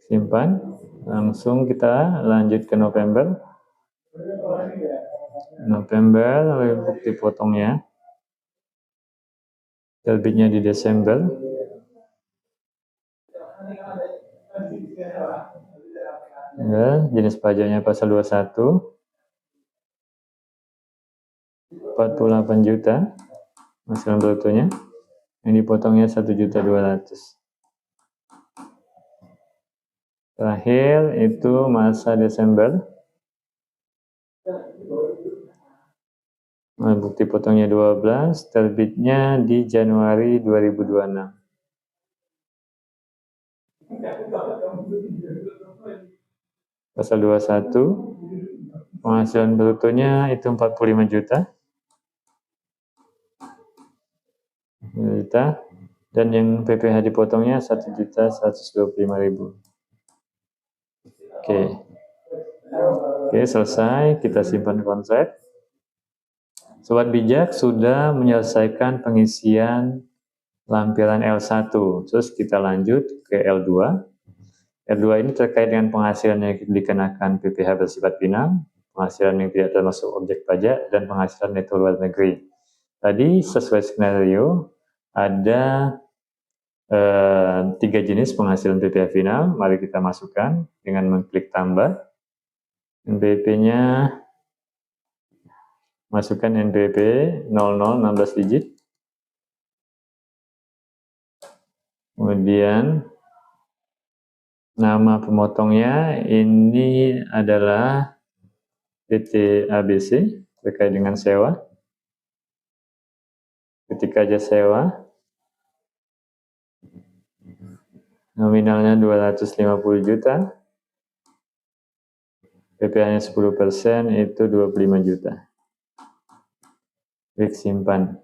Simpan. Langsung kita lanjut ke November. Bukti potongnya. Terbitnya di Desember. Ya, jenis pajaknya pasal 21. 48 juta. Penghasilan brutonya. Yang dipotongnya 1.200.000. Terakhir itu masa Desember. Bukti potongnya 12, terbitnya di Januari 2026. Pasal 21, penghasilan brutonya itu 45 juta. Dan yang PPh dipotongnya 1.125.000. Oke, selesai. Kita simpan konsep. Sobat bijak sudah menyelesaikan pengisian lampiran L1. Terus kita lanjut ke L2. L2 ini terkait dengan penghasilan yang dikenakan PPh bersifat final, penghasilan yang tidak termasuk objek pajak, dan penghasilan neto luar negeri. Tadi sesuai skenario ada 3 jenis penghasilan PPh final. Mari kita masukkan dengan mengklik tambah. NPWP-nya masukkan NPWP 0016 digit. Kemudian nama pemotongnya ini adalah PT ABC terkait dengan sewa. Ketik aja sewa. Nominalnya 250 juta. PPh-nya 10%, itu 25 juta. Klik simpan.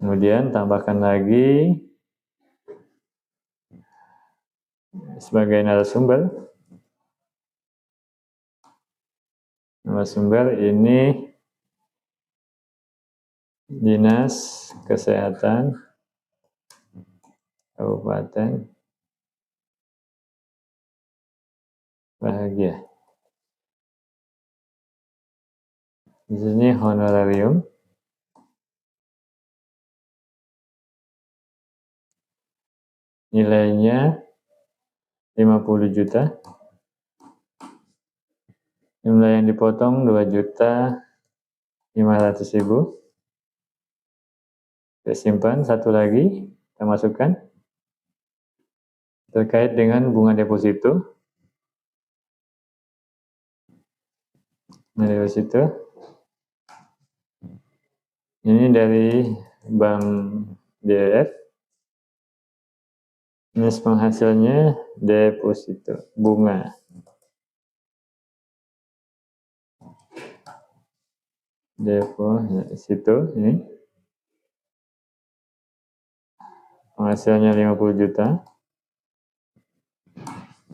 Kemudian tambahkan lagi sebagai narasumber. Narasumber ini Dinas Kesehatan Kabupaten Bahagia. Di sini honorarium. Nilainya 50 juta. Jumlah yang dipotong 2.500.000. Kita simpan. Satu lagi kita masukkan terkait dengan bunga deposito. Bunga deposito ini dari Bank DF. Ini penghasilnya deposito bunga. Deposito ini penghasilnya 50 juta.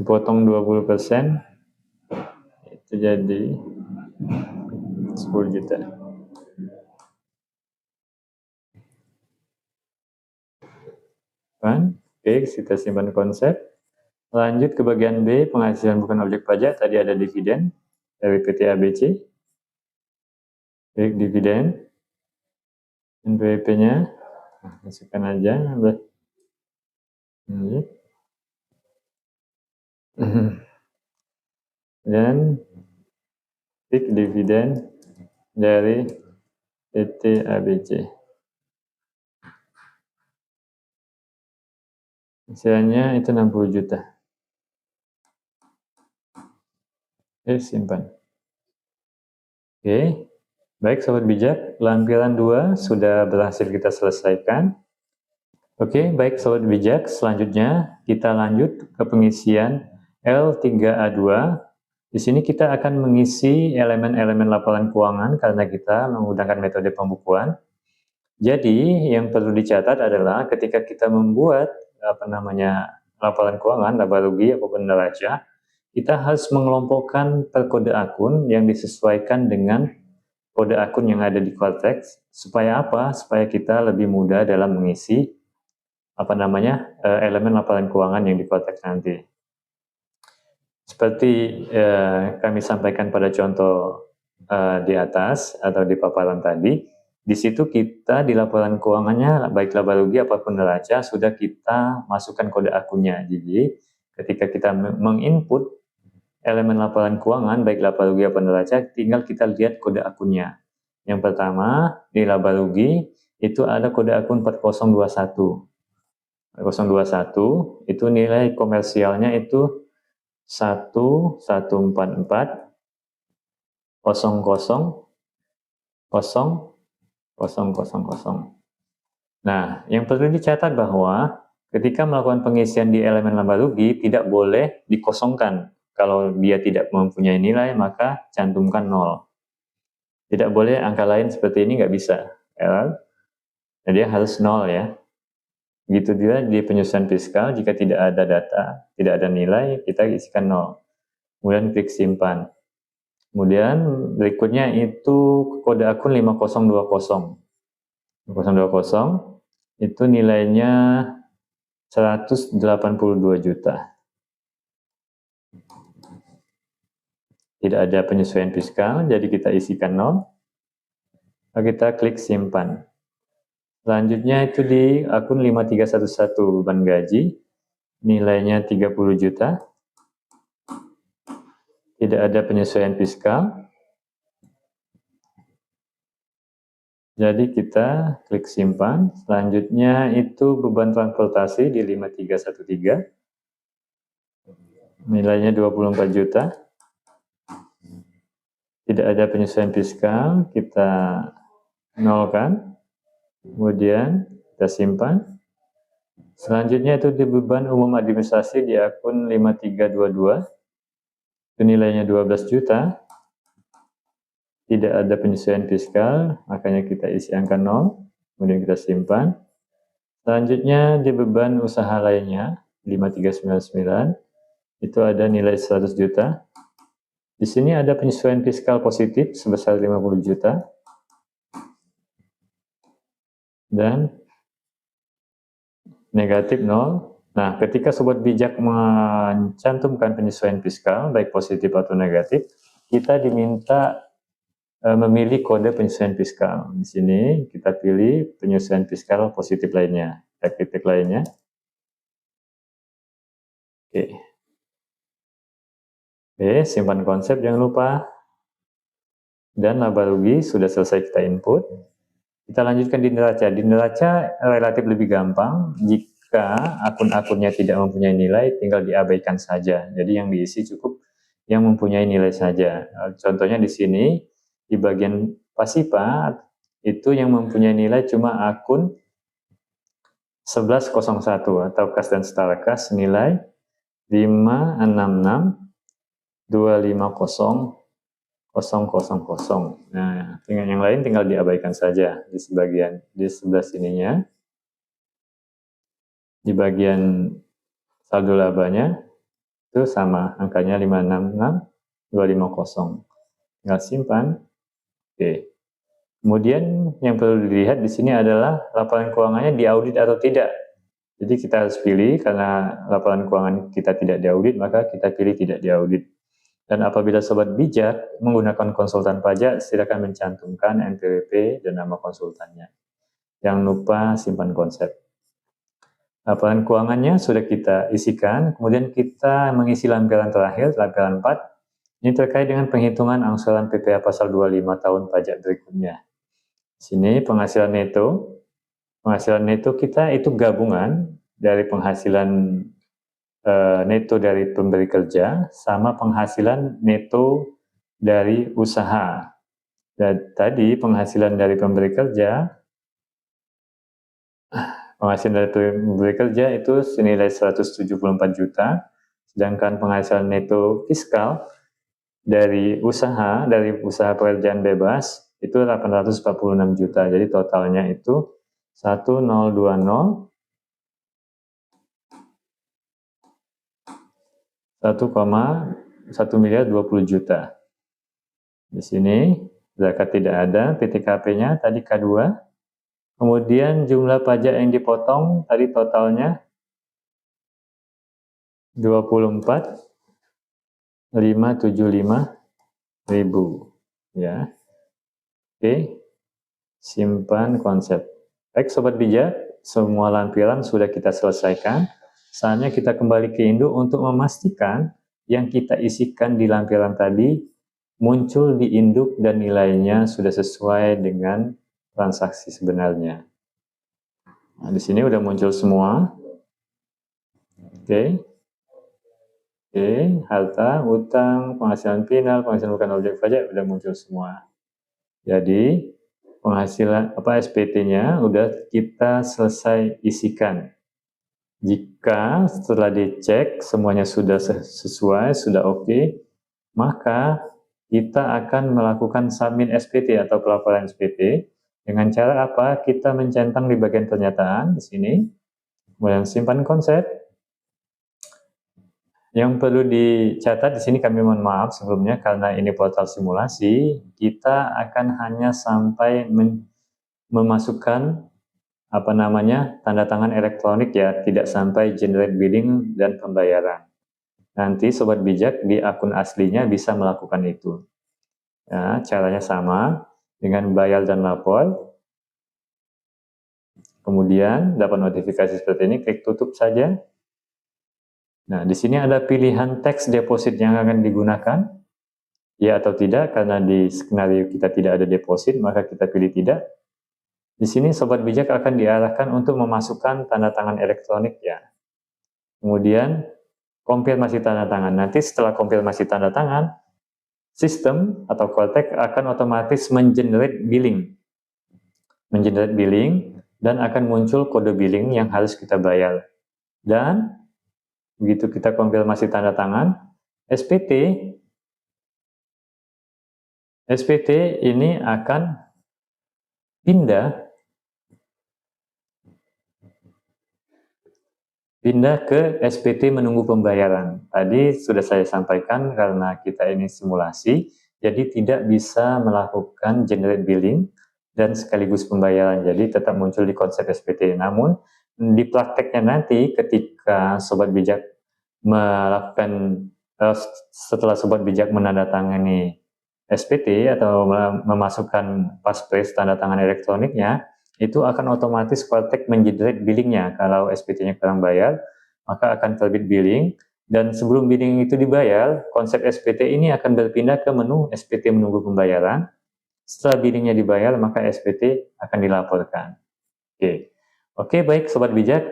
Dipotong 20%, itu jadi 10 juta. Oke, kita simpan konsep. Lanjut ke bagian B, penghasilan bukan objek pajak. Tadi ada dividen dari PT ABC. Klik dividen. NPWP-nya masukkan aja. Dan klik dividen dari PT ABC. Hasilnya itu 60 juta. Simpan. Oke, baik Sobat Bijak, lampiran 2 sudah berhasil kita selesaikan. Oke, baik Sobat Bijak, selanjutnya kita lanjut ke pengisian L3A2. Di sini kita akan mengisi elemen-elemen laporan keuangan karena kita menggunakan metode pembukuan. Jadi, yang perlu dicatat adalah ketika kita membuat laporan keuangan, laba rugi ataupun neraca, kita harus mengelompokkan per kode akun yang disesuaikan dengan kode akun yang ada di Cortex. Supaya apa? Supaya kita lebih mudah dalam mengisi elemen laporan keuangan yang di Cortex nanti. Seperti kami sampaikan pada contoh di atas atau di paparan tadi, di situ kita di laporan keuangannya baik laba rugi apapun neraca sudah kita masukkan kode akunnya. Jadi ketika kita menginput elemen laporan keuangan baik laba rugi apapun neraca, tinggal kita lihat kode akunnya. Yang pertama di laba rugi itu ada kode akun 4021. 4021 itu nilai komersialnya itu 1144 000000. Nah, yang perlu dicatat bahwa ketika melakukan pengisian di elemen laba rugi tidak boleh dikosongkan. Kalau dia tidak mempunyai nilai maka cantumkan 0. Tidak boleh angka lain seperti ini, nggak bisa. Error. Nah, dia harus 0 ya. Begitu juga di penyusunan fiskal, jika tidak ada data, tidak ada nilai, kita isikan 0. Kemudian klik simpan. Kemudian berikutnya itu kode akun 5020. 5020 itu nilainya 182 juta. Tidak ada penyesuaian fiskal, jadi kita isikan 0. Lalu kita klik simpan. Selanjutnya itu di akun 5311 beban gaji, nilainya 30 juta. Tidak ada penyesuaian fiskal. Jadi kita klik simpan. Selanjutnya itu beban transportasi di 5313. nilainya 24 juta. Tidak ada penyesuaian fiskal, kita nolkan. Kemudian kita simpan. Selanjutnya itu di beban umum administrasi di akun 5322. Itu nilainya 12 juta. Tidak ada penyesuaian fiskal, makanya kita isi angka 0. Kemudian kita simpan. Selanjutnya di beban usaha lainnya 5399. Itu ada nilai 100 juta. Di sini ada penyesuaian fiskal positif sebesar 50 juta. Dan negatif 0. Nah, ketika sobat bijak mencantumkan penyesuaian fiskal, baik positif atau negatif, kita diminta memilih kode penyesuaian fiskal. Di sini kita pilih penyesuaian fiskal positif lainnya. Kita ketik lainnya. Oke, simpan konsep jangan lupa. Dan laba rugi sudah selesai kita input. Kita lanjutkan di neraca. Di neraca relatif lebih gampang. Jika akun-akunnya tidak mempunyai nilai, tinggal diabaikan saja. Jadi yang diisi cukup yang mempunyai nilai saja. Contohnya di sini, di bagian pasipa, itu yang mempunyai nilai cuma akun 1101 atau kas dan setara kas nilai 566250000. Nah, dengan yang lain tinggal diabaikan saja di sebelah sininya. Di bagian saldo labanya itu sama, angkanya 566250. Tinggal simpan. Oke. Kemudian yang perlu dilihat di sini adalah laporan keuangannya diaudit atau tidak. Jadi kita harus pilih, karena laporan keuangan kita tidak diaudit, maka kita pilih tidak diaudit. Dan apabila sobat bijak menggunakan konsultan pajak, silakan mencantumkan NPWP dan nama konsultannya. Jangan lupa simpan konsep. Laporan keuangannya sudah kita isikan, kemudian kita mengisi lampiran terakhir, lampiran 4. Ini terkait dengan penghitungan angsuran PPh pasal 25 tahun pajak berikutnya. Sini penghasilan neto. Penghasilan neto kita itu gabungan dari penghasilan neto dari pemberi kerja sama penghasilan neto dari usaha. Dan tadi penghasilan dari pemberi kerja itu senilai 174 juta, sedangkan penghasilan neto fiskal dari usaha pekerjaan bebas itu 846 juta. Jadi totalnya itu 1020 1,1 miliar 20 juta. Di sini zakat tidak ada, titik HP-nya tadi K2. Kemudian jumlah pajak yang dipotong tadi totalnya 24.575.000 ya. Oke. Simpan konsep. Baik sobat bijak, semua lampiran sudah kita selesaikan. Saatnya kita kembali ke induk untuk memastikan yang kita isikan di lampiran tadi muncul di induk dan nilainya sudah sesuai dengan transaksi sebenarnya. Nah, di sini udah muncul semua. Oke, harta, utang, penghasilan final, penghasilan bukan objek pajak udah muncul semua. Jadi penghasilan SPT-nya udah kita selesai isikan. Jika setelah dicek semuanya sudah sesuai, sudah oke, maka kita akan melakukan submit SPT atau pelaporan SPT dengan cara apa? Kita mencentang di bagian pernyataan di sini, kemudian simpan konsep. Yang perlu dicatat di sini kami mohon maaf sebelumnya karena ini portal simulasi, kita akan hanya sampai memasukkan tanda tangan elektronik ya, tidak sampai generate billing dan pembayaran. Nanti sobat bijak di akun aslinya bisa melakukan itu. Ya, caranya sama dengan bayar dan lapor. Kemudian dapat notifikasi seperti ini, klik tutup saja. Nah, di sini ada pilihan teks deposit yang akan digunakan, ya atau tidak, karena di skenario kita tidak ada deposit, maka kita pilih tidak. Di sini sobat bijak akan diarahkan untuk memasukkan tanda tangan elektronik ya. Kemudian konfirmasi tanda tangan. Nanti setelah konfirmasi tanda tangan, sistem atau Qualtek akan otomatis mengenerate billing. Dan akan muncul kode billing yang harus kita bayar. Dan begitu kita konfirmasi tanda tangan, SPT ini akan pindah ke SPT menunggu pembayaran. Tadi sudah saya sampaikan karena kita ini simulasi, jadi tidak bisa melakukan generate billing dan sekaligus pembayaran. Jadi tetap muncul di konsep SPT. Namun di prakteknya nanti ketika Sobat Bijak melakukan setelah Sobat Bijak menandatangani SPT atau memasukkan passphrase tanda tangan elektroniknya, itu akan otomatis Qualtek mengenerate billingnya. Kalau SPT-nya kurang bayar, maka akan terbit billing. Dan sebelum billing itu dibayar, konsep SPT ini akan berpindah ke menu SPT menunggu pembayaran. Setelah billingnya dibayar, maka SPT akan dilaporkan. Oke, baik Sobat Bijak.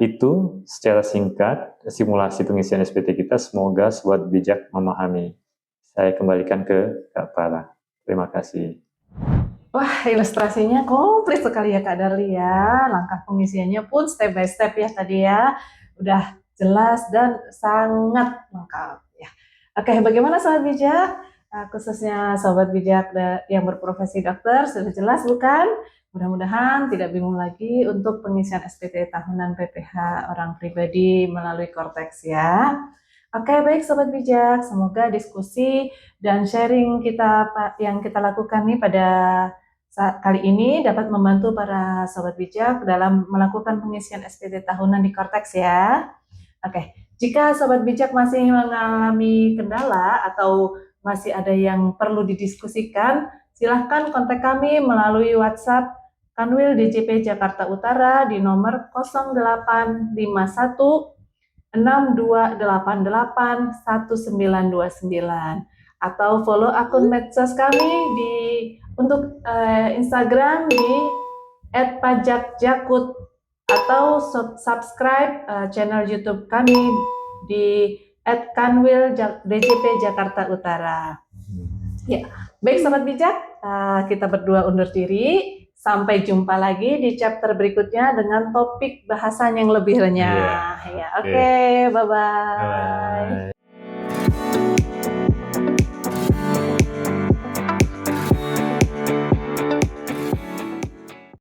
Itu secara singkat simulasi pengisian SPT kita. Semoga Sobat Bijak memahami. Saya kembalikan ke Kak Farah. Terima kasih. Wah, ilustrasinya komplit sekali ya Kak Darli ya. Langkah pengisiannya pun step by step ya tadi ya. Udah jelas dan sangat lengkap ya. Oke, bagaimana Sobat Bijak? Khususnya Sobat Bijak yang berprofesi dokter, sudah jelas bukan? Mudah-mudahan tidak bingung lagi untuk pengisian SPT tahunan PPh orang pribadi melalui Cortex ya. Oke, baik Sobat Bijak, semoga diskusi dan sharing yang kita lakukan nih pada saat kali ini dapat membantu para Sobat Bijak dalam melakukan pengisian SPT tahunan di Cortex ya. Oke, jika Sobat Bijak masih mengalami kendala atau masih ada yang perlu didiskusikan, silahkan kontak kami melalui WhatsApp Kanwil DJP Jakarta Utara di nomor 0851 62881929 atau follow akun medsos kami untuk Instagram di @pajakjakut atau subscribe channel YouTube kami di @kanwil DJP Jakarta Utara. Ya, baik Sobat Bijak, kita berdua undur diri. Sampai jumpa lagi di chapter berikutnya dengan topik bahasan yang lebih renyah. Oke, bye-bye.